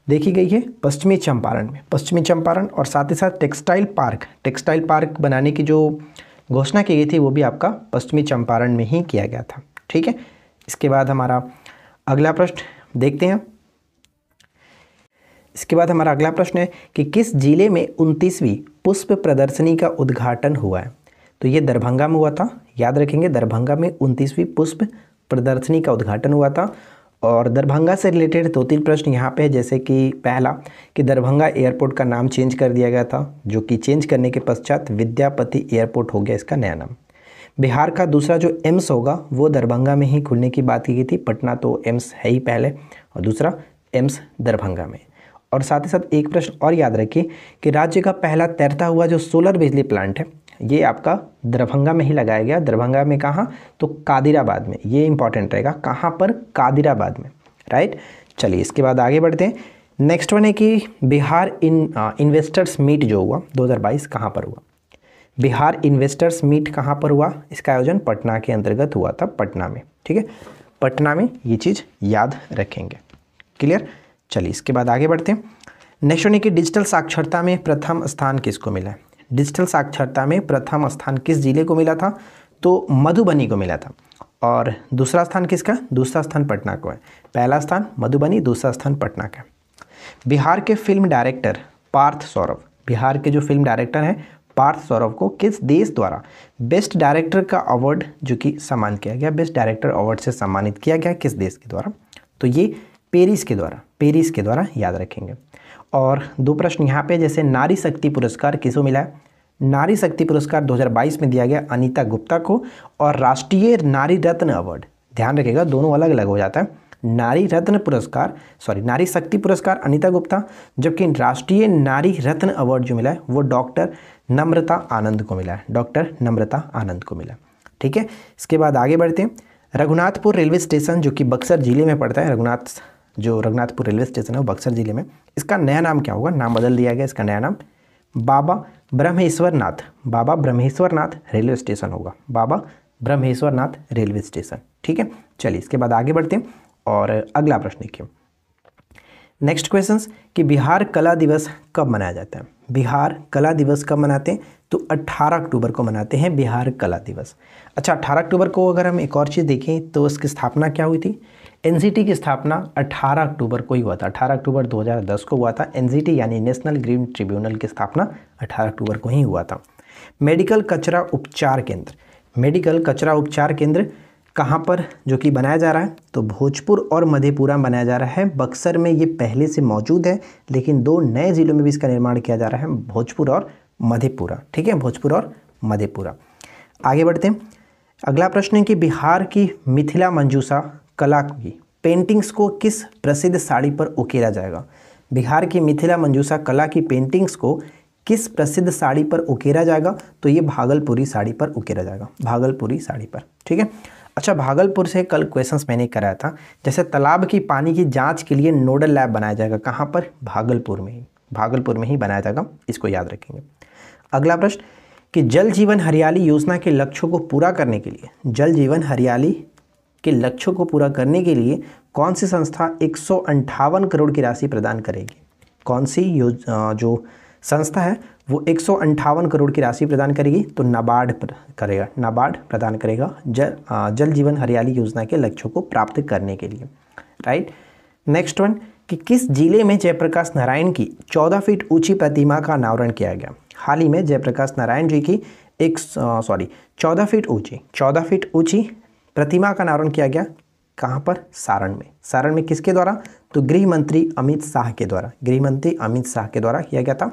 देखी गई है पश्चिमी चंपारण में, पश्चिमी चंपारण। और साथ ही साथ टेक्सटाइल पार्क बनाने की जो घोषणा की गई थी वो भी आपका पश्चिमी चंपारण में ही किया गया था। ठीक है, इसके बाद हमारा अगला प्रश्न देखते हैं। इसके बाद हमारा अगला प्रश्न है कि किस जिले में 29वीं पुष्प प्रदर्शनी का उद्घाटन हुआ है। तो ये दरभंगा में हुआ था, याद रखेंगे, दरभंगा में 29वीं पुष्प प्रदर्शनी का उद्घाटन हुआ था। और दरभंगा से रिलेटेड 2-3 प्रश्न यहाँ पे है, जैसे कि पहला कि दरभंगा एयरपोर्ट का नाम चेंज कर दिया गया था, जो कि चेंज करने के पश्चात विद्यापति एयरपोर्ट हो गया इसका नया नाम। बिहार का दूसरा जो एम्स होगा वो दरभंगा में ही खुलने की बात की गई थी, पटना तो एम्स है ही पहले, और दूसरा एम्स दरभंगा में। और साथ ही साथ एक प्रश्न और याद रखिए कि राज्य का पहला तैरता हुआ जो सोलर बिजली प्लांट है ये आपका दरभंगा में ही लगाया गया। दरभंगा में कहाँ, तो कादिराबाद में। ये इंपॉर्टेंट रहेगा, कहाँ पर, कादिराबाद में, राइट। चलिए इसके बाद आगे बढ़ते हैं। नेक्स्ट वन है कि बिहार इन्वेस्टर्स मीट जो हुआ 2022 कहाँ पर हुआ। बिहार इन्वेस्टर्स मीट कहाँ पर हुआ, इसका आयोजन पटना के अंतर्गत हुआ था, पटना में। ठीक है, पटना में, ये चीज़ याद रखेंगे। क्लियर। चलिए इसके बाद आगे बढ़ते हैं। नेक्स्ट वन है कि डिजिटल साक्षरता में प्रथम स्थान किसको मिला है। डिजिटल साक्षरता में प्रथम स्थान किस जिले को मिला था। तो मधुबनी को मिला था। और दूसरा स्थान किसका, दूसरा स्थान पटना को है। पहला स्थान मधुबनी, दूसरा स्थान पटना का। बिहार के फिल्म डायरेक्टर पार्थ सौरभ, बिहार के जो फिल्म डायरेक्टर हैं पार्थ सौरभ को किस देश द्वारा बेस्ट डायरेक्टर का अवार्ड जो कि सम्मान किया गया, बेस्ट डायरेक्टर अवार्ड से सम्मानित किया गया, किस देश के द्वारा। तो ये पेरिस के द्वारा, पेरिस के द्वारा, याद रखेंगे। और 2 प्रश्न यहाँ पे, जैसे नारी शक्ति पुरस्कार किसको मिला है। नारी शक्ति पुरस्कार 2022 में दिया गया अनीता गुप्ता को। और राष्ट्रीय नारी रत्न अवार्ड, ध्यान रखिएगा दोनों अलग अलग हो जाता है। नारी रत्न पुरस्कार, नारी शक्ति पुरस्कार अनीता गुप्ता, जबकि राष्ट्रीय नारी रत्न अवार्ड जो मिला है वो डॉक्टर नम्रता आनंद को मिला है, डॉक्टर नम्रता आनंद को मिला। ठीक है, इसके बाद आगे बढ़ते हैं। रघुनाथपुर रेलवे स्टेशन जो कि बक्सर जिले में पड़ता है, रघुनाथपुर रेलवे स्टेशन है वो बक्सर जिले में, इसका नया नाम क्या होगा, नाम बदल दिया गया, इसका नया नाम बाबा ब्रह्मेश्वरनाथ रेलवे स्टेशन होगा, बाबा ब्रह्मेश्वरनाथ रेलवे स्टेशन। ठीक है, चलिए इसके बाद आगे बढ़ते हैं और अगला प्रश्न देखिए। नेक्स्ट क्वेश्चन कि बिहार कला दिवस कब मनाया जाता है। बिहार कला दिवस कब मनाते हैं, तो 18 अक्टूबर को मनाते हैं बिहार कला दिवस। अच्छा, 18 अक्टूबर को अगर हम एक और चीज़ देखें तो इसकी स्थापना क्या हुई थी, एनजीटी की स्थापना 18 अक्टूबर को ही हुआ था, 18 अक्टूबर 2010 को हुआ था। एनजीटी यानी नेशनल ग्रीन ट्रिब्यूनल की स्थापना 18 अक्टूबर को ही हुआ था। मेडिकल कचरा उपचार केंद्र, मेडिकल कचरा उपचार केंद्र कहाँ पर जो कि बनाया जा रहा है, तो भोजपुर और मधेपुरा में बनाया जा रहा है। बक्सर में ये पहले से मौजूद है, लेकिन 2 नए जिलों में भी इसका निर्माण किया जा रहा है, भोजपुर और मधेपुरा। ठीक है, भोजपुर और मधेपुरा। आगे बढ़ते हैं। अगला प्रश्न है कि बिहार की मिथिला मंजूषा कला की पेंटिंग्स को किस प्रसिद्ध साड़ी पर उकेरा जाएगा। बिहार की मिथिला मंजूषा कला की पेंटिंग्स को किस प्रसिद्ध साड़ी पर उकेरा जाएगा, तो ये भागलपुरी साड़ी पर उकेरा जाएगा, भागलपुरी साड़ी पर। ठीक है। अच्छा, भागलपुर से कल क्वेश्चंस मैंने कराया था, जैसे तालाब की पानी की जांच के लिए नोडल लैब बनाया जाएगा, कहाँ पर, भागलपुर में ही, भागलपुर में ही बनाया जाएगा, इसको याद रखेंगे। अगला प्रश्न कि जल जीवन हरियाली योजना के लक्ष्यों को पूरा करने के लिए, जल जीवन हरियाली के लक्ष्यों को पूरा करने के लिए कौन सी संस्था 158 करोड़ की राशि प्रदान करेगी। कौन सी जो संस्था है वो 158 करोड़ की राशि प्रदान करेगी, तो नाबार्ड करेगा, नाबार्ड प्रदान करेगा जल जीवन हरियाली योजना के लक्ष्यों को प्राप्त करने के लिए। राइट। नेक्स्ट वन कि किस जिले में जयप्रकाश नारायण की 14 फीट ऊंची प्रतिमा का अनावरण किया गया। हाल ही में जयप्रकाश नारायण जी की 14 फीट ऊंची प्रतिमा का अनावरण किया गया, कहाँ पर, सारण में। सारण में किसके द्वारा, तो गृह मंत्री अमित शाह के द्वारा, गृह मंत्री अमित शाह के द्वारा किया गया था।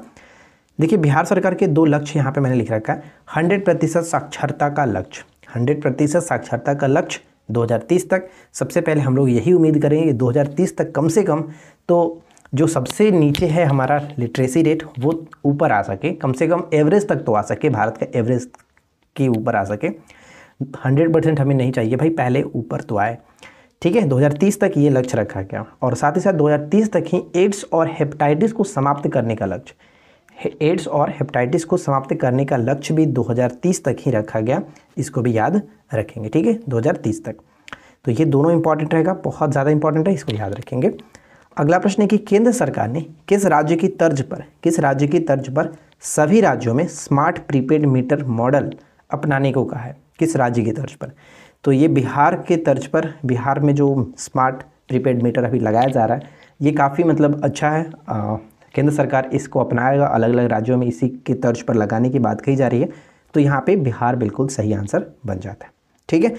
देखिए, बिहार सरकार के 2 लक्ष्य यहाँ पे मैंने लिख रखा है। 100% साक्षरता का लक्ष्य, 100% साक्षरता का लक्ष्य 2030 तक। सबसे पहले हम लोग यही उम्मीद करेंगे कि 2030 तक कम से कम तो जो सबसे नीचे है हमारा लिटरेसी रेट वो ऊपर आ सके, कम से कम एवरेज तक तो आ सके, भारत का एवरेज के ऊपर आ सके। 100% हमें नहीं चाहिए भाई, पहले ऊपर तो आए। ठीक है, 2030 तक ये लक्ष्य रखा गया, और साथ ही साथ 2030 तक ही एड्स और हेपेटाइटिस को समाप्त करने का लक्ष्य, एड्स और हेपेटाइटिस को समाप्त करने का लक्ष्य भी 2030 तक ही रखा गया, इसको भी याद रखेंगे। ठीक है, 2030 तक। तो ये दोनों इंपॉर्टेंट रहेगा, बहुत ज़्यादा इंपॉर्टेंट है, इसको याद रखेंगे। अगला प्रश्न है कि केंद्र सरकार ने किस राज्य की तर्ज पर सभी राज्यों में स्मार्ट प्रीपेड मीटर मॉडल अपनाने को कहा है। किस राज्य की तर्ज पर, तो ये बिहार के तर्ज पर, बिहार में जो स्मार्ट प्रीपेड मीटर अभी लगाया जा रहा है ये काफ़ी मतलब अच्छा है। केंद्र सरकार इसको अपनाएगा, अलग अलग राज्यों में इसी के तर्ज पर लगाने की बात कही जा रही है, तो यहाँ पे बिहार बिल्कुल सही आंसर बन जाता है। ठीक है,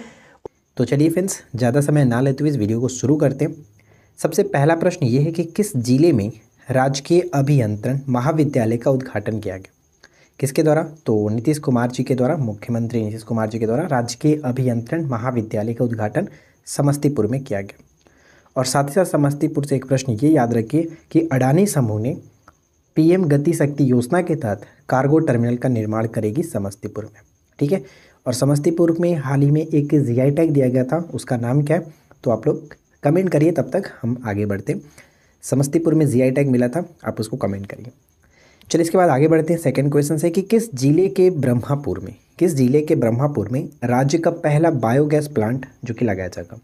तो चलिए फ्रेंड्स, ज़्यादा समय ना लेते हुए इस वीडियो को शुरू करते हैं। सबसे पहला प्रश्न ये है कि किस जिले में राजकीय अभियंत्रण महाविद्यालय का उद्घाटन किया गया। किसके द्वारा, तो नीतीश कुमार जी के द्वारा, मुख्यमंत्री नीतीश कुमार जी के द्वारा राजकीय अभियंत्रण महाविद्यालय का उद्घाटन समस्तीपुर में किया गया। और साथ ही साथ समस्तीपुर से एक प्रश्न ये याद रखिए कि अडानी समूह ने पीएम गति शक्ति योजना के तहत कार्गो टर्मिनल का निर्माण करेगी समस्तीपुर में। ठीक है, और समस्तीपुर में हाल ही में एक जीआई टैग दिया गया था, उसका नाम क्या है, तो आप लोग कमेंट करिए, तब तक हम आगे बढ़ते। समस्तीपुर में जीआई टैग मिला था, आप उसको कमेंट करिए। चलिए इसके बाद आगे बढ़ते हैं। सेकंड क्वेश्चन है कि किस जिले के ब्रह्मापुर में राज्य का पहला बायोगैस प्लांट जो कि लगाया जाएगा।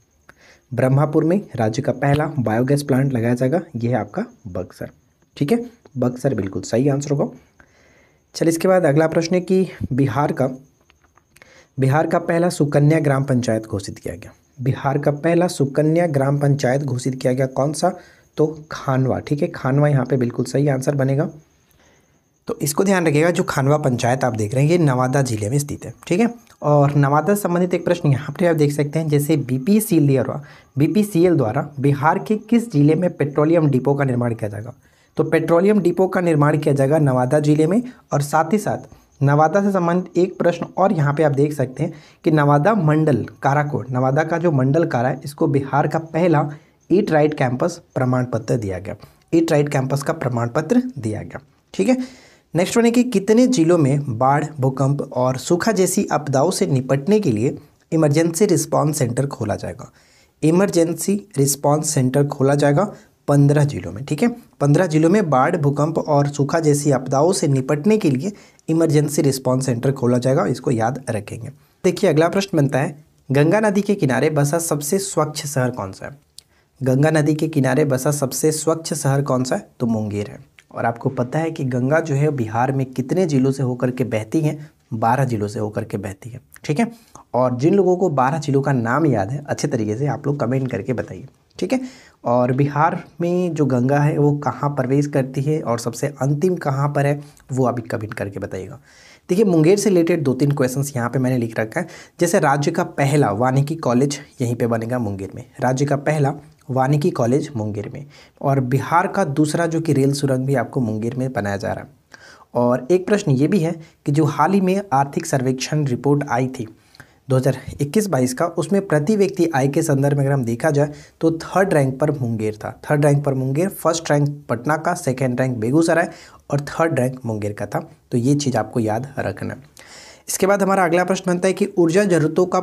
ब्रह्मापुर में राज्य का पहला बायोगैस प्लांट लगाया जाएगा, यह है आपका बक्सर। ठीक है, बक्सर बिल्कुल सही आंसर होगा। चलिए इसके बाद अगला प्रश्न है कि बिहार का पहला सुकन्या ग्राम पंचायत घोषित किया गया। बिहार का पहला सुकन्या ग्राम पंचायत घोषित किया गया, कौन सा, तो खानवा। ठीक है, खानवा यहाँ पे बिल्कुल सही आंसर बनेगा। तो इसको ध्यान रखिएगा, जो खानवा पंचायत आप देख रहे हैं ये नवादा जिले में स्थित है। ठीक है, और नवादा से संबंधित एक प्रश्न यहाँ पर आप देख सकते हैं, जैसे बीपीसीएल द्वारा बिहार के किस जिले में पेट्रोलियम डिपो का निर्माण किया जाएगा। तो पेट्रोलियम डिपो का निर्माण किया जाएगा नवादा जिले में। और साथ ही साथ नवादा से संबंधित एक प्रश्न और यहाँ पे आप देख सकते हैं कि नवादा मंडल काराकोट, नवादा का जो मंडल कारा है, इसको बिहार का पहला ईट राइट कैंपस प्रमाण पत्र दिया गया, ईट राइट कैंपस का प्रमाण पत्र दिया गया। ठीक है, नेक्स्ट वन है कि कितने जिलों में बाढ़, भूकंप और सूखा जैसी आपदाओं से निपटने के लिए इमरजेंसी रिस्पांस सेंटर खोला जाएगा। इमरजेंसी रिस्पांस सेंटर खोला जाएगा 15 जिलों में। ठीक है, 15 जिलों में बाढ़, भूकंप और सूखा जैसी आपदाओं से निपटने के लिए इमरजेंसी रिस्पांस सेंटर खोला जाएगा, इसको याद रखेंगे। देखिए अगला प्रश्न बनता है, गंगा नदी के किनारे बसा सबसे स्वच्छ शहर कौन सा है। गंगा नदी के किनारे बसा सबसे स्वच्छ शहर कौन सा है, तो मुंगेर है। और आपको पता है कि गंगा जो है बिहार में कितने जिलों से होकर के बहती है, 12 जिलों से होकर के बहती है। ठीक है, और जिन लोगों को 12 जिलों का नाम याद है अच्छे तरीके से आप लोग कमेंट करके बताइए। ठीक है। और बिहार में जो गंगा है वो कहाँ प्रवेश करती है और सबसे अंतिम कहाँ पर है वो अभी कमेंट करके बताइएगा। देखिए मुंगेर से रिलेटेड 2-3 क्वेश्चंस यहाँ पे मैंने लिख रखा है। जैसे राज्य का पहला वानिकी कॉलेज यहीं पे बनेगा मुंगेर में, राज्य का पहला वानिकी कॉलेज मुंगेर में। और बिहार का दूसरा जो कि रेल सुरंग भी आपको मुंगेर में बनाया जा रहा है। और एक प्रश्न ये भी है कि जो हाल ही में आर्थिक सर्वेक्षण रिपोर्ट आई थी 2021-22 का, उसमें प्रति व्यक्ति आय के संदर्भ में अगर हम देखा जाए तो 3rd रैंक पर मुंगेर था। 3rd रैंक पर मुंगेर, 1st रैंक पटना का, 2nd रैंक बेगूसराय और 3rd रैंक मुंगेर का था। तो ये चीज़ आपको याद रखना है। इसके बाद हमारा अगला प्रश्न बनता है कि ऊर्जा ज़रूरतों को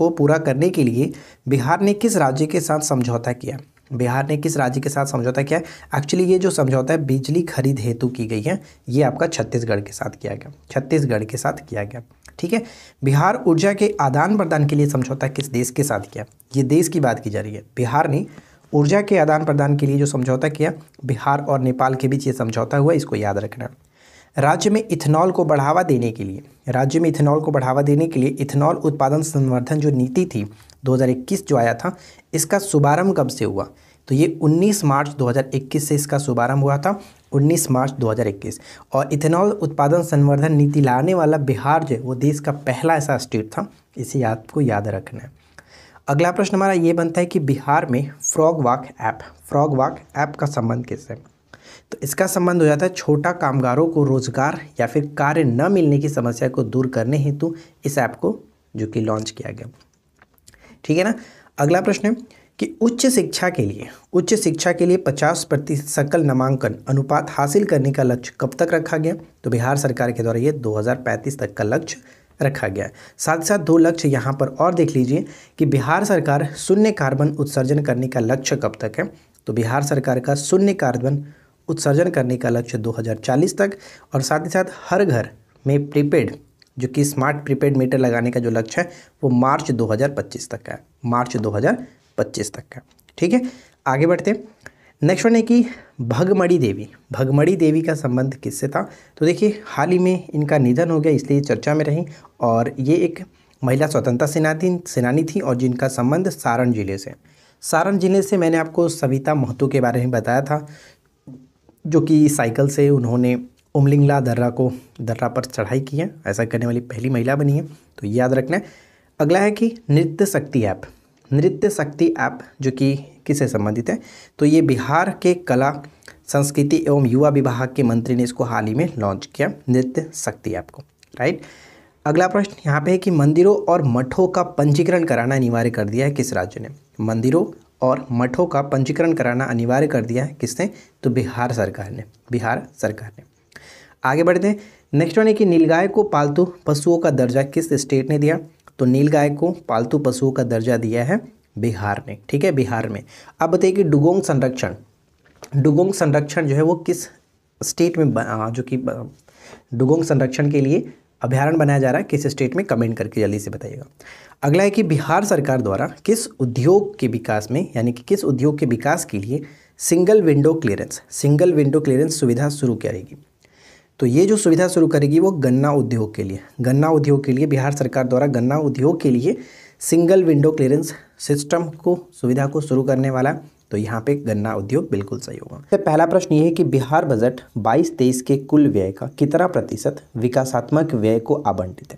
पूरा करने के लिए बिहार ने किस राज्य के साथ समझौता किया। बिहार ने किस राज्य के साथ समझौता किया? एक्चुअली ये जो समझौता है बिजली खरीद हेतु की गई है, ये आपका छत्तीसगढ़ के साथ किया गया, छत्तीसगढ़ के साथ किया गया। ठीक है। बिहार ऊर्जा के आदान प्रदान के लिए समझौता किस देश के साथ किया? ये देश की बात की जा रही है। बिहार ने ऊर्जा के आदान प्रदान के लिए जो समझौता किया, बिहार और नेपाल के बीच ये समझौता हुआ, इसको याद रखना। राज्य में इथेनॉल को बढ़ावा देने के लिए इथेनॉल उत्पादन संवर्धन जो नीति थी 2021 जो आया था, इसका शुभारंभ कब से हुआ? तो ये 19 मार्च 2021 से इसका शुभारंभ हुआ था, 19 मार्च 2021। और इथेनॉल उत्पादन संवर्धन नीति लाने वाला बिहार जो वो देश का पहला ऐसा स्टेट था, इसे आपको याद रखना है। अगला प्रश्न हमारा ये बनता है कि बिहार में फ्रॉग वॉक ऐप का संबंध किससे? तो इसका संबंध हो जाता है छोटा कामगारों को रोजगार या फिर कार्य न मिलने की समस्या को दूर करने हेतु इस ऐप को जो कि लॉन्च किया गया। ठीक है ना। अगला प्रश्न है कि उच्च शिक्षा के लिए 50% सकल नामांकन अनुपात हासिल करने का लक्ष्य कब तक रखा गया? तो बिहार सरकार के द्वारा ये 2035 तक का लक्ष्य रखा गया है। साथ ही साथ 2 लक्ष्य यहाँ पर और देख लीजिए कि बिहार सरकार शून्य कार्बन उत्सर्जन करने का लक्ष्य कब तक है? तो बिहार सरकार का शून्य कार्बन उत्सर्जन करने का लक्ष्य 2040 तक, और साथ ही साथ हर घर में प्रीपेड जो कि स्मार्ट प्रीपेड मीटर लगाने का जो लक्ष्य है वो मार्च 2025 तक का है, मार्च 2025 तक का। ठीक है। आगे बढ़ते। नेक्स्ट वन है कि भगमड़ी देवी का संबंध किससे था? तो देखिए हाल ही में इनका निधन हो गया, इसलिए चर्चा में रही। और ये एक महिला स्वतंत्रता सेनानी थी और जिनका संबंध सारण जिले से मैंने आपको सविता महतो के बारे में बताया था, जो कि साइकिल से उन्होंने उमलिंगला दर्रा पर चढ़ाई की है। ऐसा करने वाली पहली महिला बनी है, तो ये याद रखना है। अगला है कि नृत्य शक्ति ऐप जो कि किससे संबंधित है? तो ये बिहार के कला संस्कृति एवं युवा विभाग के मंत्री ने इसको हाल ही में लॉन्च किया, नृत्य शक्ति ऐप को। राइट। अगला प्रश्न यहाँ पे है कि मंदिरों और मठों का पंजीकरण कराना अनिवार्य कर दिया है किस राज्य ने? मंदिरों और मठों का पंजीकरण कराना अनिवार्य कर दिया है किसने? तो बिहार सरकार ने। आगे बढ़ते हैं। नेक्स्ट वन है कि नीलगाय को पालतू पशुओं का दर्जा किस स्टेट ने दिया? तो नीलगाय को पालतू पशुओं का दर्जा दिया है बिहार ने। ठीक है, बिहार में। अब बताइए कि डुगोंग संरक्षण जो है वो किस स्टेट में जो कि डुगोंग संरक्षण के लिए अभ्यारण्य बनाया जा रहा है, किस स्टेट में? कमेंट करके जल्दी से बताइएगा। अगला है कि बिहार सरकार द्वारा किस उद्योग के विकास में, यानी कि किस उद्योग के विकास के लिए सिंगल विंडो क्लियरेंस सुविधा शुरू करेगी? तो ये जो सुविधा शुरू करेगी वो गन्ना उद्योग के लिए बिहार सरकार द्वारा गन्ना उद्योग के लिए सिंगल विंडो क्लियरेंस सिस्टम को सुविधा को शुरू करने वाला। तो यहाँ पे गन्ना उद्योग बिल्कुल सही होगा। तो पहला प्रश्न ये है कि बिहार बजट 22-23 के कुल व्यय का कितना प्रतिशत विकासात्मक व्यय को आवंटित है?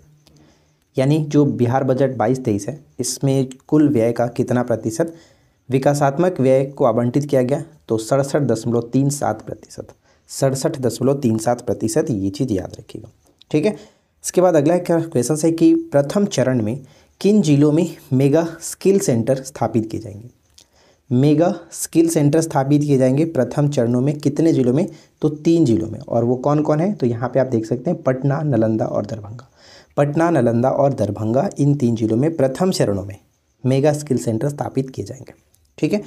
यानी जो बिहार बजट 22-23 है इसमें कुल व्यय का कितना प्रतिशत विकासात्मक व्यय को आवंटित किया गया? तो 67.37%। ये चीज़ याद रखिएगा। ठीक है। इसके बाद अगला क्वेश्चन है कि प्रथम चरण में किन जिलों में मेगा स्किल सेंटर स्थापित किए जाएंगे? प्रथम चरणों में कितने जिलों में? तो 3 जिलों में। और वो कौन कौन है? तो यहाँ पे आप देख सकते हैं पटना, नालंदा और दरभंगा। इन 3 जिलों में प्रथम चरणों में मेगा स्किल सेंटर स्थापित किए जाएंगे। ठीक है।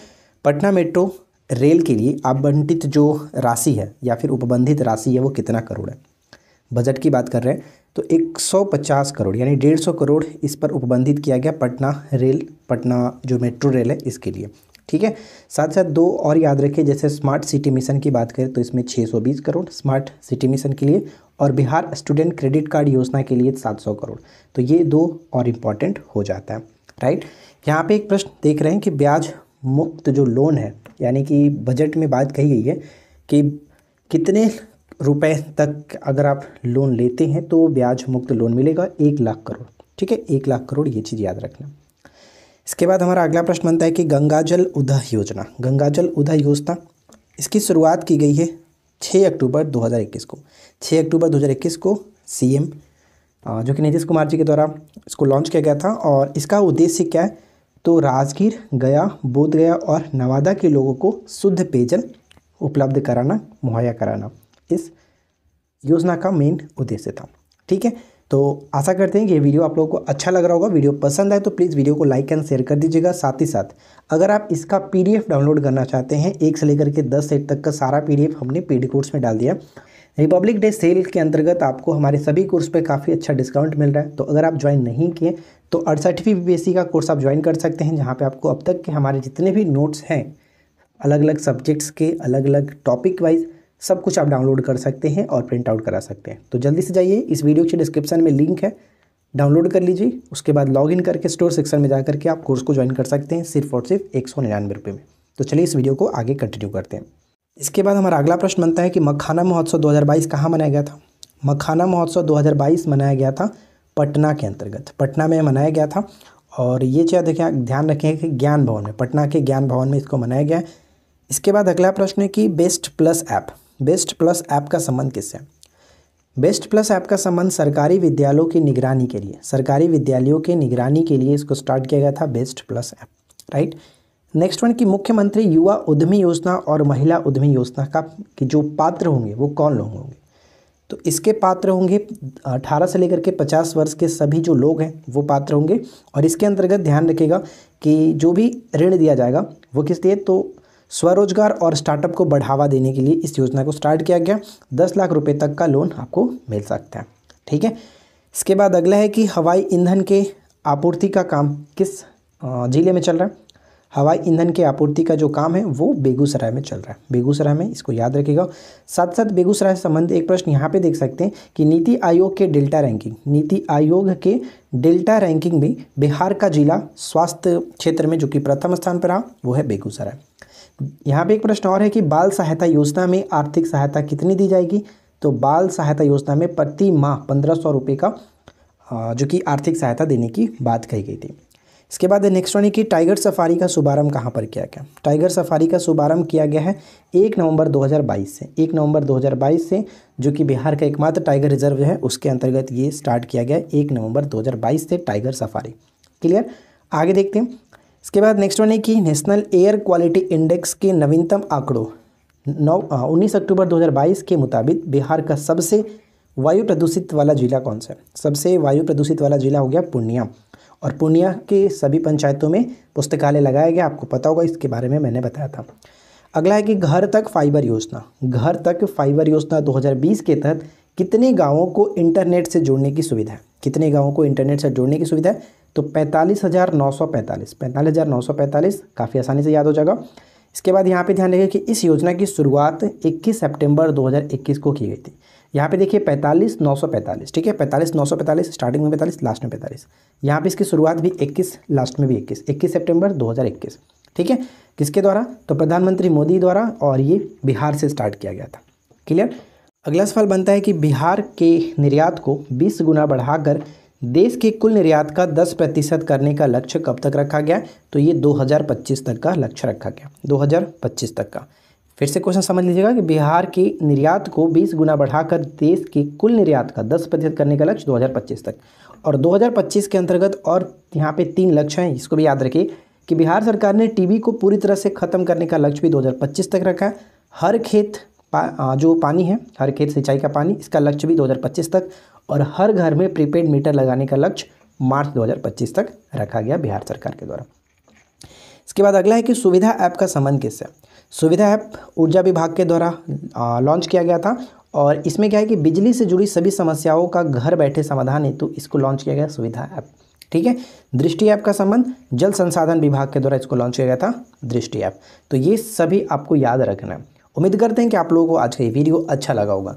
पटना मेट्रो रेल के लिए आवंटित जो राशि है या फिर उपबंधित राशि है वो कितना करोड़ है? बजट की बात कर रहे हैं तो 150 करोड़ यानी 150 करोड़ इस पर उपबंधित किया गया पटना जो मेट्रो रेल है इसके लिए। ठीक है। साथ साथ 2 और याद रखिए, जैसे स्मार्ट सिटी मिशन की बात करें तो इसमें 620 करोड़ स्मार्ट सिटी मिशन के लिए, और बिहार स्टूडेंट क्रेडिट कार्ड योजना के लिए 700 करोड़। तो ये 2 और इम्पॉर्टेंट हो जाता है। राइट। यहाँ पे एक प्रश्न देख रहे हैं कि ब्याज मुक्त जो लोन है, यानी कि बजट में बात कही गई है कि कितने रुपए तक अगर आप लोन लेते हैं तो ब्याज मुक्त लोन मिलेगा, 1,00,000 करोड़। ठीक है, 1,00,000 करोड़, ये चीज़ याद रखना। इसके बाद हमारा अगला प्रश्न बनता है कि गंगाजल उदय योजना, गंगाजल उदय योजना इसकी शुरुआत की गई है 6 अक्टूबर 2021 को। 6 अक्टूबर 2021 को सीएम जो कि नीतीश कुमार जी के द्वारा इसको लॉन्च किया गया था। और इसका उद्देश्य क्या है, तो राजगीर, गया, बोधगया और नवादा के लोगों को शुद्ध पेयजल उपलब्ध कराना, मुहैया कराना इस योजना का मेन उद्देश्य था। ठीक है, तो आशा करते हैं कि ये वीडियो आप लोगों को अच्छा लग रहा होगा। वीडियो पसंद आए तो प्लीज़ वीडियो को लाइक एंड शेयर कर दीजिएगा। साथ ही साथ अगर आप इसका पीडीएफ डाउनलोड करना चाहते हैं, 1 से लेकर के 10 सेट तक का सारा पीडीएफ हमने पेड कोर्स में डाल दिया। रिपब्लिक डे सेल के अंतर्गत आपको हमारे सभी कोर्स पे काफ़ी अच्छा डिस्काउंट मिल रहा है। तो अगर आप ज्वाइन नहीं किए तो 68वीं बीपीएससी का कोर्स आप ज्वाइन कर सकते हैं, जहाँ पे आपको अब तक के हमारे जितने भी नोट्स हैं अलग अलग सब्जेक्ट्स के, अलग अलग टॉपिक वाइज, सब कुछ आप डाउनलोड कर सकते हैं और प्रिंट आउट करा सकते हैं। तो जल्दी से जाइए, इस वीडियो के डिस्क्रिप्शन में लिंक है, डाउनलोड कर लीजिए। उसके बाद लॉगिन करके स्टोर सेक्शन में जा करके आप कोर्स को ज्वाइन कर सकते हैं, सिर्फ और सिर्फ 199 रुपये में। तो चलिए इस वीडियो को आगे कंटिन्यू करते हैं। इसके बाद हमारा अगला प्रश्न बनता है कि मखाना महोत्सव 2022 कहाँ मनाया गया था। मखाना महोत्सव 2022 मनाया गया था पटना के अंतर्गत, पटना में मनाया गया था। और ये चीज़ देखें, ध्यान रखें कि ज्ञान भवन में, पटना के ज्ञान भवन में इसको मनाया गया है। इसके बाद अगला प्रश्न है कि best plus app, best plus app का संबंध किससे है। बेस्ट प्लस ऐप का संबंध सरकारी विद्यालयों की निगरानी के लिए, सरकारी विद्यालयों के निगरानी के लिए इसको स्टार्ट किया गया था, best plus app, right. Next one की मुख्यमंत्री युवा उद्यमी योजना और महिला उद्यमी योजना का कि जो पात्र होंगे वो कौन लोग होंगे, तो इसके पात्र होंगे 18 से लेकर के 50 वर्ष के सभी जो लोग हैं वो पात्र होंगे। और इसके अंतर्गत ध्यान रखिएगा कि जो भी ऋण दिया जाएगा वो किस लिए, तो स्वरोजगार और स्टार्टअप को बढ़ावा देने के लिए इस योजना को स्टार्ट किया गया। 10 लाख रुपए तक का लोन आपको मिल सकता है। ठीक है, इसके बाद अगला है कि हवाई ईंधन के आपूर्ति का काम किस जिले में चल रहा है। हवाई ईंधन के आपूर्ति का जो काम है वो बेगूसराय में चल रहा है, बेगूसराय में, इसको याद रखिएगा। साथ साथ बेगूसराय से संबंधित एक प्रश्न यहाँ पे देख सकते हैं कि नीति आयोग के डेल्टा रैंकिंग, नीति आयोग के डेल्टा रैंकिंग में बिहार का जिला स्वास्थ्य क्षेत्र में जो कि प्रथम स्थान पर रहा वो है बेगूसराय। यहाँ पे एक प्रश्न और है कि बाल सहायता योजना में आर्थिक सहायता कितनी दी जाएगी, तो बाल सहायता योजना में प्रति माह 1500 रुपये का जो कि आर्थिक सहायता देने की बात कही गई थी। इसके बाद नेक्स्ट वन है कि टाइगर सफारी का शुभारंभ कहाँ पर किया गया। टाइगर सफारी का शुभारंभ किया गया है 1 नवंबर 2022 से, 1 नवंबर 2022 से, जो कि बिहार का एकमात्र टाइगर रिजर्व है उसके अंतर्गत ये स्टार्ट किया गया है 1 नवंबर 2022 से टाइगर सफारी। क्लियर, आगे देखते हैं। इसके बाद नेक्स्ट वन है कि नेशनल एयर क्वालिटी इंडेक्स के नवीनतम आंकड़ों 19 अक्टूबर 2022 के मुताबिक बिहार का सबसे वायु प्रदूषित वाला जिला कौन सा है। सबसे वायु प्रदूषित वाला जिला हो गया पूर्णिया। और पूर्णिया के सभी पंचायतों में पुस्तकालय लगाया गया, आपको पता होगा, इसके बारे में मैंने बताया था। अगला है कि घर तक फाइबर योजना, घर तक फाइबर योजना 2020 के तहत कितने गाँवों को इंटरनेट से जोड़ने की सुविधा है। कितने गाँवों को इंटरनेट से जोड़ने की सुविधा है, तो 45,945, 45,945, काफ़ी आसानी से याद हो जाएगा। इसके बाद यहाँ पे ध्यान रखिए कि इस योजना की शुरुआत 21 सितंबर 2021 को की गई थी। यहाँ पे देखिए 45,945, ठीक है, 45,945, स्टार्टिंग में 45, लास्ट में 45। यहाँ पे इसकी शुरुआत भी 21, लास्ट में भी 21 सितंबर 2021, ठीक है। किसके द्वारा, तो प्रधानमंत्री मोदी द्वारा, और ये बिहार से स्टार्ट किया गया था। क्लियर। अगला सवाल बनता है कि बिहार के निर्यात को 20 गुना बढ़ाकर देश के कुल निर्यात का 10% करने का लक्ष्य कब तक रखा गया, तो ये 2025 तक का लक्ष्य रखा गया, 2025 तक का। फिर से क्वेश्चन समझ लीजिएगा कि बिहार के निर्यात को 20 गुना बढ़ाकर देश के कुल निर्यात का 10% करने का लक्ष्य 2025 तक। और 2025 के अंतर्गत और यहाँ पे 3 लक्ष्य हैं, इसको भी याद रखिए कि बिहार सरकार ने टीबी को पूरी तरह से ख़त्म करने का लक्ष्य भी 2025 तक रखा है। हर खेत जो पानी है, हर खेत सिंचाई का पानी, इसका लक्ष्य भी 2025 तक। और हर घर में प्रीपेड मीटर लगाने का लक्ष्य मार्च 2025 तक रखा गया बिहार सरकार के द्वारा। इसके बाद अगला है कि सुविधा ऐप का संबंध किससे। सुविधा ऐप ऊर्जा विभाग के द्वारा लॉन्च किया गया था। और इसमें क्या है कि बिजली से जुड़ी सभी समस्याओं का घर बैठे समाधान हेतु इसको लॉन्च किया गया सुविधा ऐप, ठीक है। दृष्टि ऐप का संबंध जल संसाधन विभाग के द्वारा इसको लॉन्च किया गया था, दृष्टि ऐप। तो ये सभी आपको याद रखना है। उम्मीद करते हैं कि आप लोगों को आज का ये वीडियो अच्छा लगा होगा।